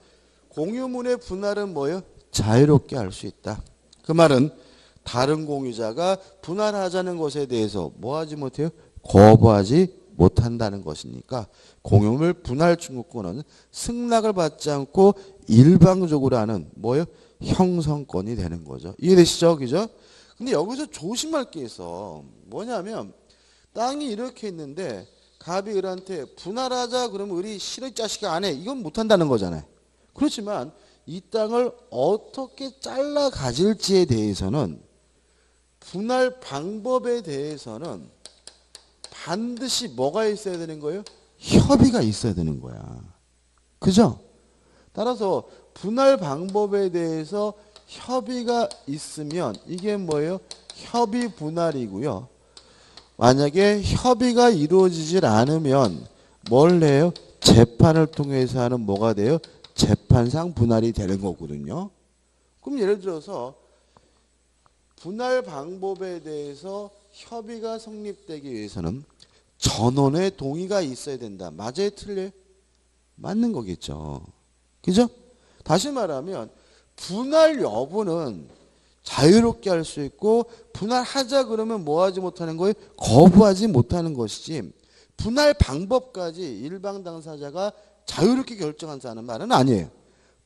공유물의 분할은 뭐예요? 자유롭게 할 수 있다. 그 말은 다른 공유자가 분할하자는 것에 대해서 뭐 하지 못해요? 거부하지 못한다는 것이니까 공유물 분할 청구권은 승낙을 받지 않고 일방적으로 하는 뭐예요? 형성권이 되는 거죠. 이해되시죠? 그죠? 근데 여기서 조심할 게 있어. 뭐냐면 땅이 이렇게 있는데 갑이 을한테 분할하자 그러면 을이 싫어 이 자식아 안 해. 이건 못한다는 거잖아요. 그렇지만 이 땅을 어떻게 잘라 가질지에 대해서는 분할 방법에 대해서는 반드시 뭐가 있어야 되는 거예요? 협의가 있어야 되는 거야. 그죠? 따라서 분할 방법에 대해서 협의가 있으면 이게 뭐예요? 협의 분할이고요. 만약에 협의가 이루어지질 않으면 뭘 해요? 재판을 통해서 하는 뭐가 돼요? 재판상 분할이 되는 거거든요. 그럼 예를 들어서 분할 방법에 대해서 협의가 성립되기 위해서는 전원의 동의가 있어야 된다. 맞아요? 틀려요? 맞는 거겠죠. 그죠? 다시 말하면 분할 여부는 자유롭게 할 수 있고 분할하자 그러면 뭐 하지 못하는 거예요? 거부하지 못하는 것이지 분할 방법까지 일방 당사자가 자유롭게 결정한다는 말은 아니에요.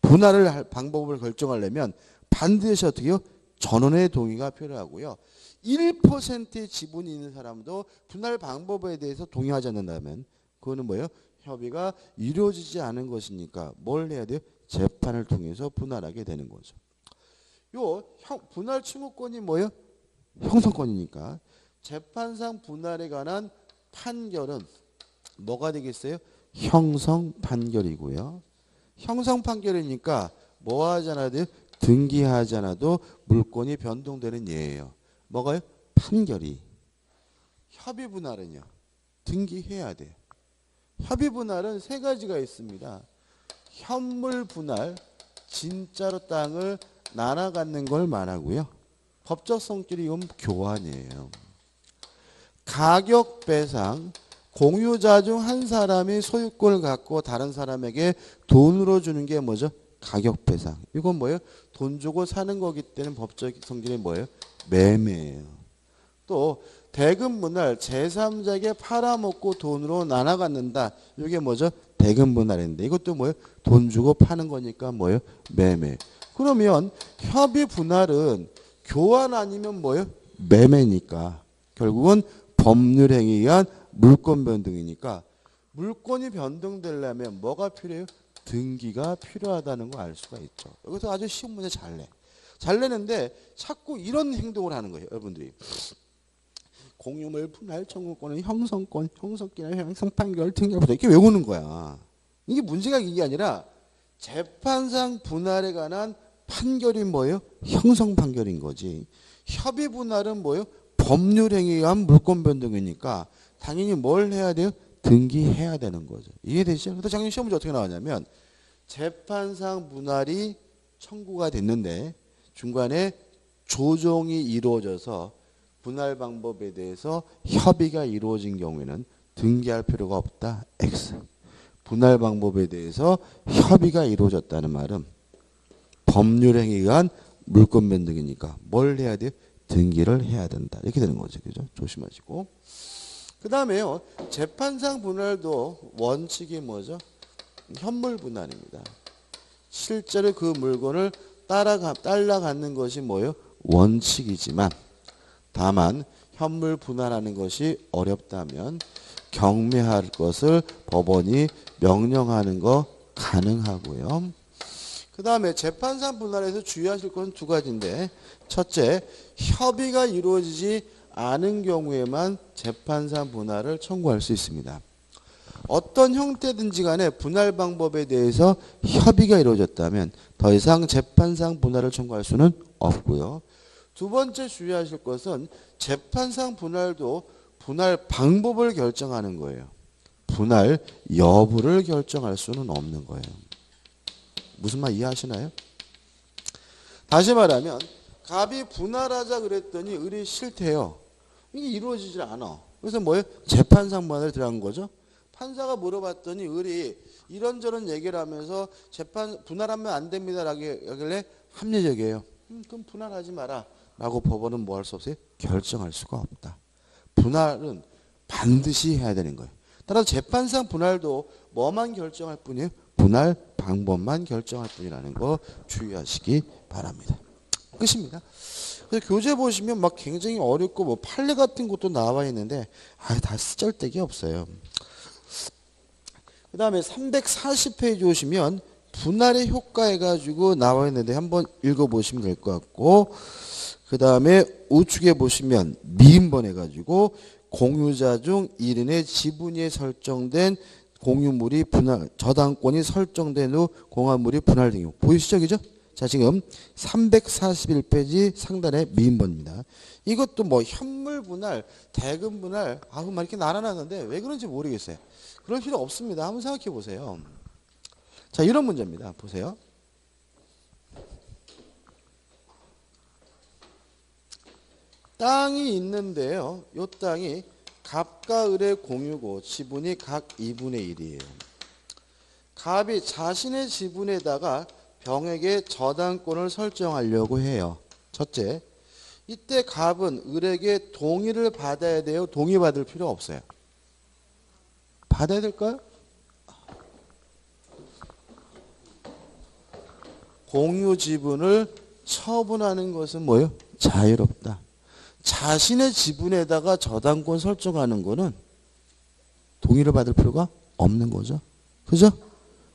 분할을 할 방법을 결정하려면 반드시 어떻게 해요? 전원의 동의가 필요하고요. 1%의 지분이 있는 사람도 분할 방법에 대해서 동의하지 않는다면 그거는 뭐예요? 협의가 이루어지지 않은 것이니까 뭘 해야 돼요? 재판을 통해서 분할하게 되는 거죠. 요 분할 청구권이 뭐예요? 형성권이니까 재판상 분할에 관한 판결은 뭐가 되겠어요? 형성 판결이고요. 형성 판결이니까 뭐 하지 않아도 돼요? 등기하지 않아도 물권이 변동되는 예예요. 뭐가요? 판결이. 협의 분할은요. 등기해야 돼요. 협의 분할은 세 가지가 있습니다. 현물 분할, 진짜로 땅을 나눠 갖는 걸 말하고요. 법적 성질이 이건 교환이에요. 가격 배상, 공유자 중 한 사람이 소유권을 갖고 다른 사람에게 돈으로 주는 게 뭐죠? 가격 배상. 이건 뭐예요? 돈 주고 사는 거기 때문에 법적 성질이 뭐예요? 매매예요. 또 대금 분할, 제3자에게 팔아먹고 돈으로 나눠 갖는다. 이게 뭐죠? 대금 분할인데 이것도 뭐예요? 돈 주고 파는 거니까 뭐예요? 매매. 그러면 협의 분할은 교환 아니면 뭐예요? 매매니까 결국은 법률 행위에 의한 물권 변동이니까 물권이 변동되려면 뭐가 필요해요? 등기가 필요하다는 거 알 수가 있죠. 여기서 아주 쉬운 문제 잘 내. 잘 내는데 자꾸 이런 행동을 하는 거예요. 여러분들이. 공유물 분할 청구권은 형성권, 형성기나 형성판결 등기부터 이렇게 외우는 거야. 이게 문제가 이게 아니라 재판상 분할에 관한 판결이 뭐예요? 형성 판결인 거지. 협의 분할은 뭐예요? 법률 행위에 의한 물권 변동이니까 당연히 뭘 해야 돼요? 등기해야 되는 거죠. 이해되시죠? 그래서 작년 시험 문제 어떻게 나왔냐면 재판상 분할이 청구가 됐는데 중간에 조정이 이루어져서 분할 방법에 대해서 협의가 이루어진 경우에는 등기할 필요가 없다. X. 분할 방법에 대해서 협의가 이루어졌다는 말은 법률 행위에 의한 물권 변동이니까 뭘 해야 돼요? 등기를 해야 된다. 이렇게 되는 거죠. 그죠? 조심하시고. 그 다음에요. 재판상 분할도 원칙이 뭐죠? 현물 분할입니다. 실제로 그 물건을 따라가는 것이 뭐예요? 원칙이지만 다만 현물 분할하는 것이 어렵다면 경매할 것을 법원이 명령하는 거 가능하고요. 그 다음에 재판상 분할에서 주의하실 것은 두 가지인데 첫째, 협의가 이루어지지 않은 경우에만 재판상 분할을 청구할 수 있습니다. 어떤 형태든지 간에 분할 방법에 대해서 협의가 이루어졌다면 더 이상 재판상 분할을 청구할 수는 없고요. 두 번째 주의하실 것은 재판상 분할도 분할 방법을 결정하는 거예요. 분할 여부를 결정할 수는 없는 거예요. 무슨 말 이해하시나요? 다시 말하면 갑이 분할하자 그랬더니 을이 싫대요. 이게 이루어지질 않아. 그래서 뭐예요? 재판상 분할을 들어간 거죠. 판사가 물어봤더니 을이 이런저런 얘기를 하면서 재판 분할하면 안 됩니다라고 하길래 합리적이에요. 그럼 분할하지 마라. 라고 법원은 뭐 할 수 없어요? 결정할 수가 없다. 분할은 반드시 해야 되는 거예요. 따라서 재판상 분할도 뭐만 결정할 뿐이에요? 분할 방법만 결정할 뿐이라는 거 주의하시기 바랍니다. 끝입니다. 그래서 교재 보시면 막 굉장히 어렵고 뭐 판례 같은 것도 나와 있는데 다 쓰잘데기 없어요. 그 다음에 340페이지 오시면 분할의 효과 해가지고 나와 있는데 한번 읽어보시면 될 것 같고, 그 다음에 우측에 보시면 미인번 해가지고 공유자 중 1인의 지분이 설정된 공유물이 분할, 저당권이 설정된 후 공화물이 분할된 경우. 보이시죠? 그죠? 자, 지금 341페이지 상단에 미인번입니다. 이것도 뭐 현물 분할, 대금 분할, 막 이렇게 나눠놨는데 왜 그런지 모르겠어요. 그럴 필요 없습니다. 한번 생각해 보세요. 자, 이런 문제입니다. 보세요. 땅이 있는데요. 이 땅이 갑과 을의 공유고 지분이 각 2분의 1이에요. 갑이 자신의 지분에다가 병에게 저당권을 설정하려고 해요. 첫째, 이때 갑은 을에게 동의를 받아야 돼요? 동의받을 필요 없어요? 받아야 될까요? 공유 지분을 처분하는 것은 뭐예요? 자유롭다. 자신의 지분에다가 저당권 설정하는 거는 동의를 받을 필요가 없는 거죠. 그죠?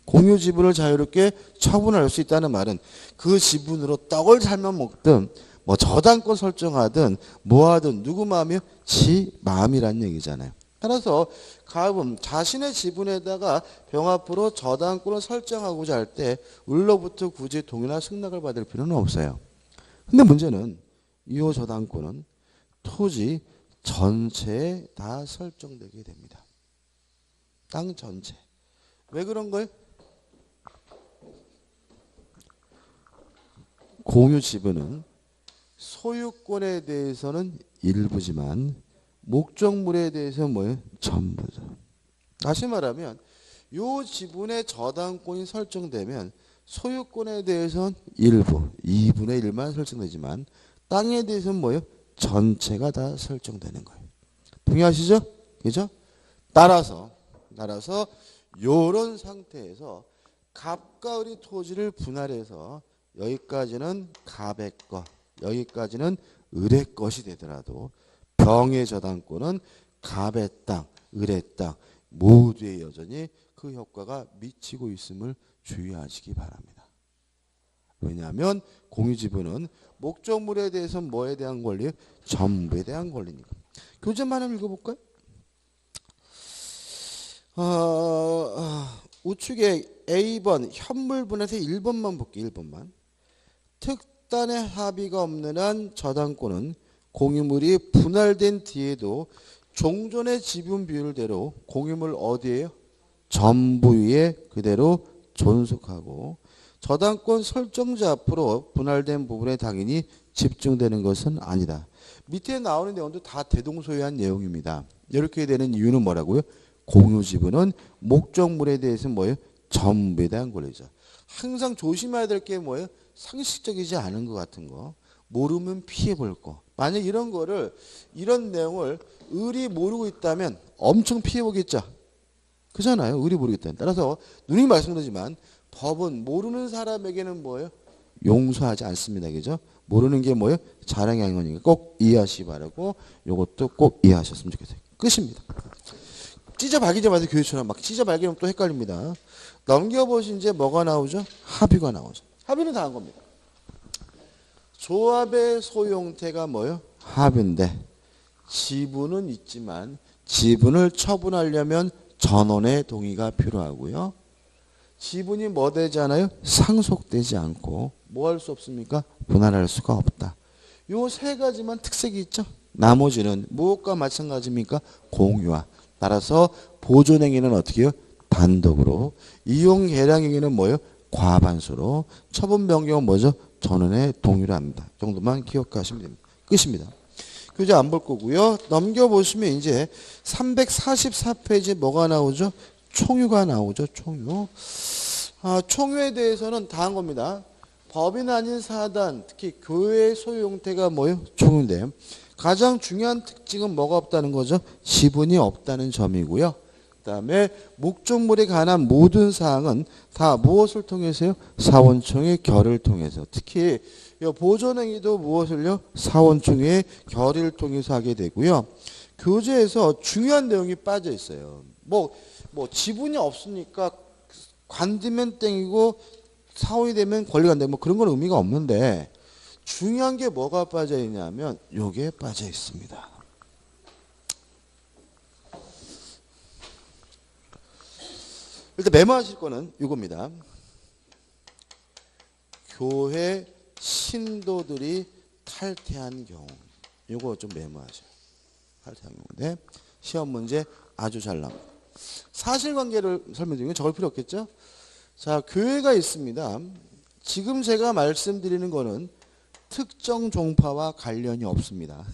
공유 지분을 자유롭게 처분할 수 있다는 말은 그 지분으로 떡을 살면 먹든 뭐 저당권 설정하든 뭐하든 누구 마음이요? 지 마음이란 얘기잖아요. 따라서 갑은 자신의 지분에다가 병 앞으로 저당권을 설정하고자 할 때 을로부터 굳이 동의나 승낙을 받을 필요는 없어요. 근데 문제는 이 저당권은 토지 전체에 다 설정되게 됩니다. 땅 전체. 왜 그런 거예요? 공유 지분은 소유권에 대해서는 일부지만 목적물에 대해서는 뭐예요? 전부죠. 다시 말하면 이 지분의 저당권이 설정되면 소유권에 대해서는 일부, 2분의 1만 설정되지만 땅에 대해서는 뭐예요? 전체가 다 설정되는 거예요. 동의하시죠? 그죠? 따라서 이런 상태에서 갑과 을이 토지를 분할해서 여기까지는 갑의 것, 여기까지는 을의 것이 되더라도 병의 저당권은 갑의 땅, 을의 땅 모두에 여전히 그 효과가 미치고 있음을 주의하시기 바랍니다. 왜냐하면 공유지분은 목적물에 대해서는 뭐에 대한 권리예요? 전부에 대한 권리니까. 교재만 한번 읽어볼까요? 우측에 A번 현물분해서 1번만 볼게요. 1번만. 특단의 합의가 없는 한 저당권은 공유물이 분할된 뒤에도 종전의 지분 비율대로 공유물 어디에요? 전부에 그대로 존속하고 저당권 설정자 앞으로 분할된 부분에 당연히 집중되는 것은 아니다. 밑에 나오는 내용도 다 대동소이한 내용입니다. 이렇게 되는 이유는 뭐라고요? 공유 지분은 목적물에 대해서는 뭐예요? 전부에 대한 권리죠. 항상 조심해야 될 게 뭐예요? 상식적이지 않은 것 같은 거. 모르면 피해볼 거. 만약 이런 내용을 을이 모르고 있다면 엄청 피해보겠죠. 그잖아요. 을이 모르겠다는. 따라서 누누이 말씀드리지만 법은 모르는 사람에게는 뭐예요? 용서하지 않습니다. 그죠? 모르는 게 뭐예요? 자랑의 행위니까 꼭 이해하시기 바라고 이것도 꼭 이해하셨으면 좋겠어요. 끝입니다. 찢어박이자마자 교회처럼 막 찢어박이면 또 헷갈립니다. 넘겨보신 이제 뭐가 나오죠? 합의가 나오죠. 합의는 다 한 겁니다. 조합의 소유형태가 뭐예요? 합의인데 지분은 있지만 지분을 처분하려면 전원의 동의가 필요하고요. 지분이 뭐 되지 않아요? 상속되지 않고 뭐 할 수 없습니까? 분할할 수가 없다. 요 세 가지만 특색이 있죠. 나머지는 무엇과 마찬가지입니까? 공유와. 따라서 보존행위는 어떻게 해요? 단독으로. 이용 계량행위는 뭐예요? 과반수로. 처분 변경은 뭐죠? 전원의 동의를 합니다. 이 정도만 기억하시면 됩니다. 끝입니다. 교재 안 볼 거고요. 넘겨보시면 이제 344페이지에 뭐가 나오죠? 총유가 나오죠. 총유. 총유에 대해서는 다 한 겁니다. 법인 아닌 사단, 특히 교회의 소유 형태가 뭐예요? 총유인데 가장 중요한 특징은 뭐가 없다는 거죠? 지분이 없다는 점이고요. 그다음에 목적물에 관한 모든 사항은 다 무엇을 통해서요? 사원총의 결의를 통해서. 특히 보존행위도 무엇을요? 사원총의 결의를 통해서 하게 되고요. 교재에서 중요한 내용이 빠져 있어요. 뭐 지분이 없으니까 관두면 땡이고 사원이 되면 권리가 안 되고 뭐 그런 건 의미가 없는데 중요한 게 뭐가 빠져 있냐면 요게 빠져 있습니다. 일단 메모하실 거는 이겁니다. 교회 신도들이 탈퇴한 경우. 이거 좀 메모하세요. 탈퇴한 경우인데 시험 문제 아주 잘 나옵니다. 사실관계를 설명드리면 적을 필요 없겠죠? 자, 교회가 있습니다. 지금 제가 말씀드리는 거는 특정 종파와 관련이 없습니다.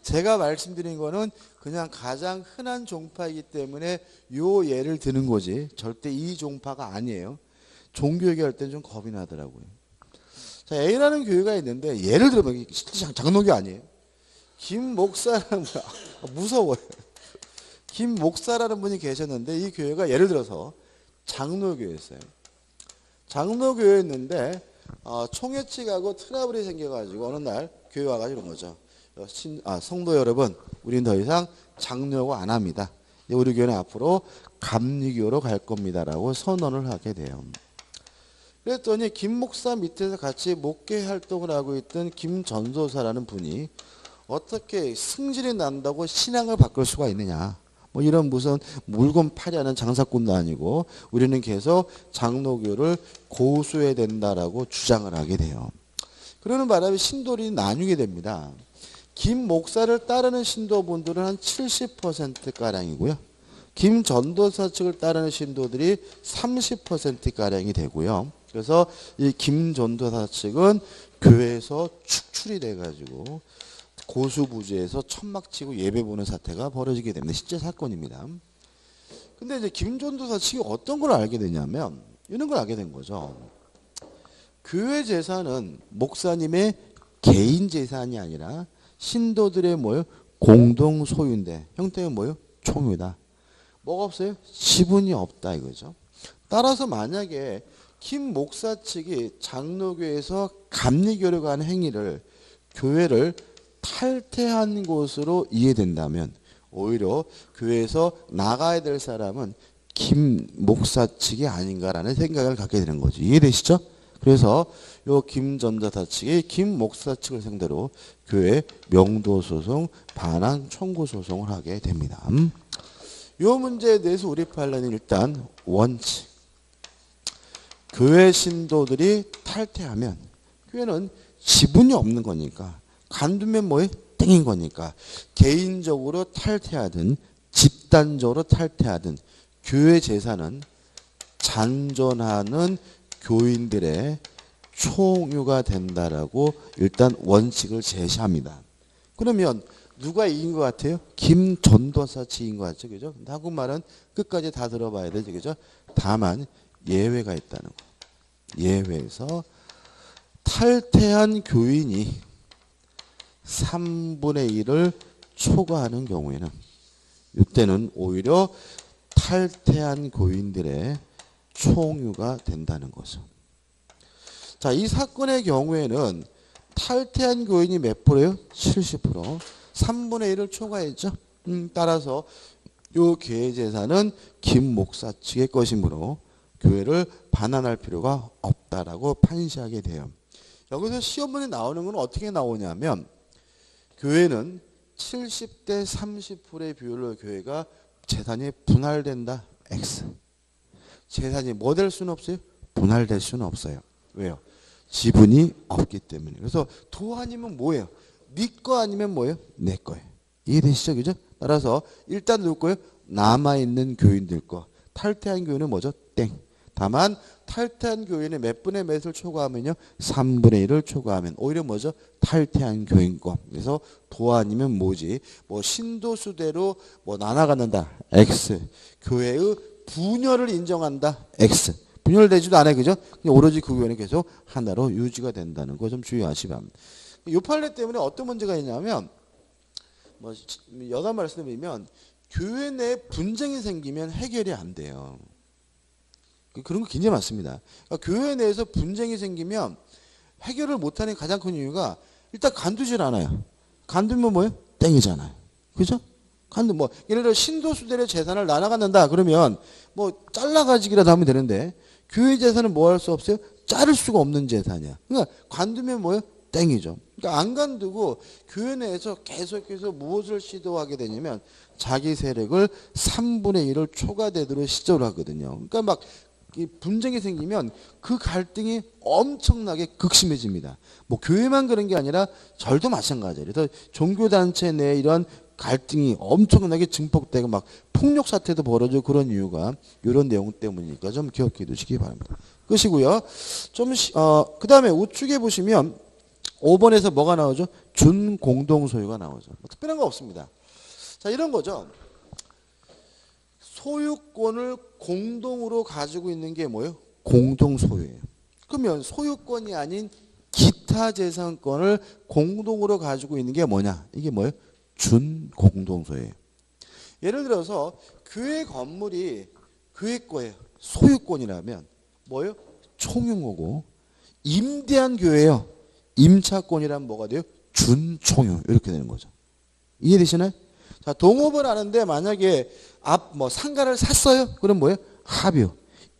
제가 말씀드린 거는 그냥 가장 흔한 종파이기 때문에 요 예를 드는 거지 절대 이 종파가 아니에요. 종교 얘기할 때는 좀 겁이 나더라고요. 자, A라는 교회가 있는데 예를 들면 실제 장로교 아니에요. 김 목사라는 무서워요. 김 목사라는 분이 계셨는데 이 교회가 예를 들어서 장로교였어요. 장로교였는데 총회칙하고 트러블이 생겨가지고 어느 날 교회 와가지고 이런 거죠. 성도 여러분, 우리는 더 이상 장로교 안 합니다. 우리 교회는 앞으로 감리교로 갈 겁니다라고 선언을 하게 돼요. 그랬더니 김 목사 밑에서 같이 목회 활동을 하고 있던 김 전도사라는 분이 어떻게 승질이 난다고 신앙을 바꿀 수가 있느냐. 뭐 이런 무슨 물건 파려는 장사꾼도 아니고 우리는 계속 장로교를 고수해야 된다라고 주장을 하게 돼요. 그러는 바람에 신도들이 나뉘게 됩니다. 김 목사를 따르는 신도분들은 한 70%가량이고요. 김 전도사 측을 따르는 신도들이 30%가량이 되고요. 그래서 이 김 전도사 측은 교회에서 축출이 돼가지고 고수부지에서 천막치고 예배 보는 사태가 벌어지게 됩니다. 실제 사건입니다. 근데 이제 김 전도사 측이 어떤 걸 알게 되냐면 이런 걸 알게 된 거죠. 교회 재산은 목사님의 개인 재산이 아니라 신도들의 뭐요? 공동 소유인데 형태가 뭐요? 총유다. 뭐가 없어요? 지분이 없다 이거죠. 따라서 만약에 김 목사 측이 장로교에서 감리교를 가는 행위를 교회를 탈퇴한 것으로 이해된다면 오히려 교회에서 나가야 될 사람은 김 목사 측이 아닌가라는 생각을 갖게 되는 거죠. 이해되시죠? 그래서 요 김 전도사 측이 김 목사 측을 상대로 교회 명도 소송, 반환 청구 소송을 하게 됩니다. 요 문제에 대해서 우리 판례는 일단 원칙. 교회 신도들이 탈퇴하면 교회는 지분이 없는 거니까 간두면 뭐해? 땡인 거니까 개인적으로 탈퇴하든 집단적으로 탈퇴하든 교회 재산은 잔존하는 교인들의 총유가 된다라고 일단 원칙을 제시합니다. 그러면 누가 이긴 것 같아요? 김 전도사 측인 것 같죠, 그죠? 근데 한국말은 끝까지 다 들어봐야 되죠, 그죠? 다만 예외가 있다는 거. 예외에서 탈퇴한 교인이 3분의 1을 초과하는 경우에는 이때는 오히려 탈퇴한 교인들의 총유가 된다는 거죠. 자, 이 사건의 경우에는 탈퇴한 교인이 몇 프로예요? 70%. 3분의 1을 초과했죠. 따라서 이 교회 재산은 김 목사 측의 것이므로 교회를 반환할 필요가 없다라고 판시하게 돼요. 여기서 시험문에 나오는 건 어떻게 나오냐면 교회는 70대 30%의 비율로 교회가 재산이 분할된다. X. 재산이 뭐 될 수는 없어요? 분할될 수는 없어요. 왜요? 지분이 없기 때문에. 그래서 도 아니면 뭐예요? 네 거 아니면 뭐예요? 내 거예요. 이해되시죠? 그죠? 따라서 일단 누구 거예요? 남아있는 교인들 거. 탈퇴한 교인은 뭐죠? 땡. 다만 탈퇴한 교인의 몇 분의 몇을 초과하면요? 3분의 1을 초과하면 오히려 뭐죠? 탈퇴한 교인 거. 그래서 도 아니면 뭐지? 뭐 신도수대로 뭐 나눠 갖는다. X. 교회의 분열을 인정한다. X. 분열되지도 않아요. 그죠? 그냥 오로지 그 교회는 계속 하나로 유지가 된다는 거 좀 주의하시기 바랍니다. 이 판례 때문에 어떤 문제가 있냐면 뭐 여담 말씀드리면 교회 내에 분쟁이 생기면 해결이 안 돼요. 그런 거 굉장히 많습니다. 그러니까 교회 내에서 분쟁이 생기면 해결을 못하는 가장 큰 이유가 일단 간두질 않아요. 간두면 뭐예요? 땡이잖아요. 그죠? 간두 뭐 예를 들어 신도수들의 재산을 나눠갖는다 그러면 뭐 잘라가지기라도 하면 되는데 교회 재산은 뭐 할 수 없어요? 자를 수가 없는 재산이야. 그러니까 간두면 뭐예요? 땡이죠. 그러니까 안 간두고 교회 내에서 계속해서 무엇을 시도하게 되냐면 자기 세력을 3분의 1을 초과되도록 시도를 하거든요. 그러니까 막 이 분쟁이 생기면 그 갈등이 엄청나게 극심해집니다. 뭐 교회만 그런 게 아니라 절도 마찬가지예요. 그래서 종교단체 내에 이런 갈등이 엄청나게 증폭되고 막 폭력 사태도 벌어지고 그런 이유가 이런 내용 때문이니까 좀 기억해 두시기 바랍니다. 끝이고요. 그 다음에 우측에 보시면 5번에서 뭐가 나오죠? 준공동 소유가 나오죠. 뭐 특별한 거 없습니다. 자, 이런 거죠. 소유권을 공동으로 가지고 있는 게 뭐예요? 공동 소유예요. 그러면 소유권이 아닌 기타 재산권을 공동으로 가지고 있는 게 뭐냐? 이게 뭐예요? 준공동 소유예요. 예를 들어서 교회 건물이 교회 거예요. 소유권이라면 뭐예요? 총용호고 임대한 교회예요. 임차권이란 뭐가 돼요? 준총유 이렇게 되는 거죠. 이해되시나요? 자, 동업을 하는데 만약에 상가를 샀어요? 그럼 뭐예요? 합유.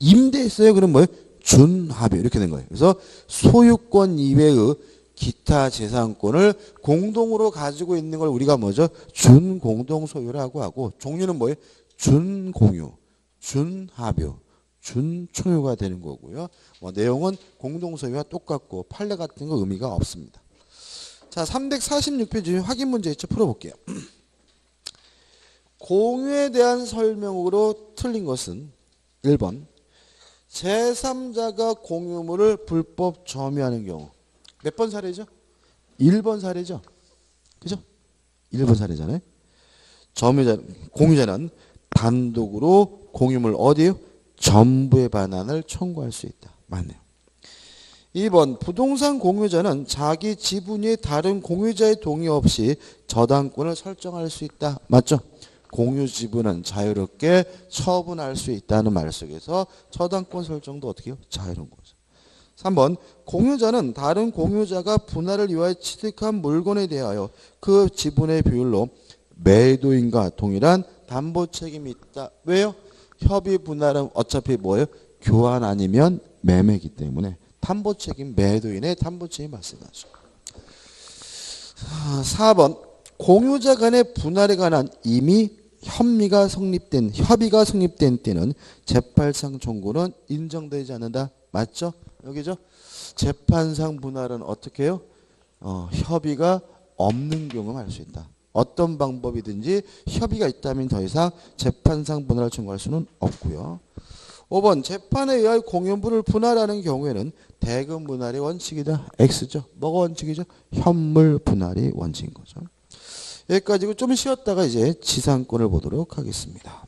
임대했어요? 그럼 뭐예요? 준합유 이렇게 된 거예요. 그래서 소유권 이외의 기타 재산권을 공동으로 가지고 있는 걸 우리가 뭐죠? 준공동 소유라고 하고 종류는 뭐예요? 준공유, 준합유, 준총유가 되는 거고요. 내용은 공동 소유와 똑같고 판례 같은 거 의미가 없습니다. 자, 346페이지 확인 문제 있죠? 풀어볼게요. 공유에 대한 설명으로 틀린 것은 1번 제3자가 공유물을 불법 점유하는 경우. 몇 번 사례죠? 1번 사례죠. 그죠? 1번 사례잖아요. 공유자는 단독으로 공유물 어디에요? 전부의 반환을 청구할 수 있다. 맞네요. 2번 부동산 공유자는 자기 지분이 다른 공유자의 동의 없이 저당권을 설정할 수 있다. 맞죠? 공유 지분은 자유롭게 처분할 수 있다는 말 속에서 저당권 설정도 어떻게 해요? 자유로운 거죠. 3번 공유자는 다른 공유자가 분할을 위하여 취득한 물건에 대하여 그 지분의 비율로 매도인과 동일한 담보 책임이 있다. 왜요? 협의 분할은 어차피 뭐예요? 교환 아니면 매매이기 때문에 담보 책임, 매도인의 담보 책임이 발생하죠. 4번 공유자 간의 분할에 관한 이미 협의가 성립된 때는 재판상 청구는 인정되지 않는다. 맞죠? 여기죠? 재판상 분할은 어떻게 해요? 협의가 없는 경우만 할 수 있다. 어떤 방법이든지 협의가 있다면 더 이상 재판상 분할을 청구할 수는 없고요. 5번 재판에 의하여 공유물을 분할하는 경우에는 대금 분할이 원칙이다. X죠. 뭐가 원칙이죠? 현물 분할이 원칙인 거죠. 여기까지고 좀 쉬었다가 이제 지상권을 보도록 하겠습니다.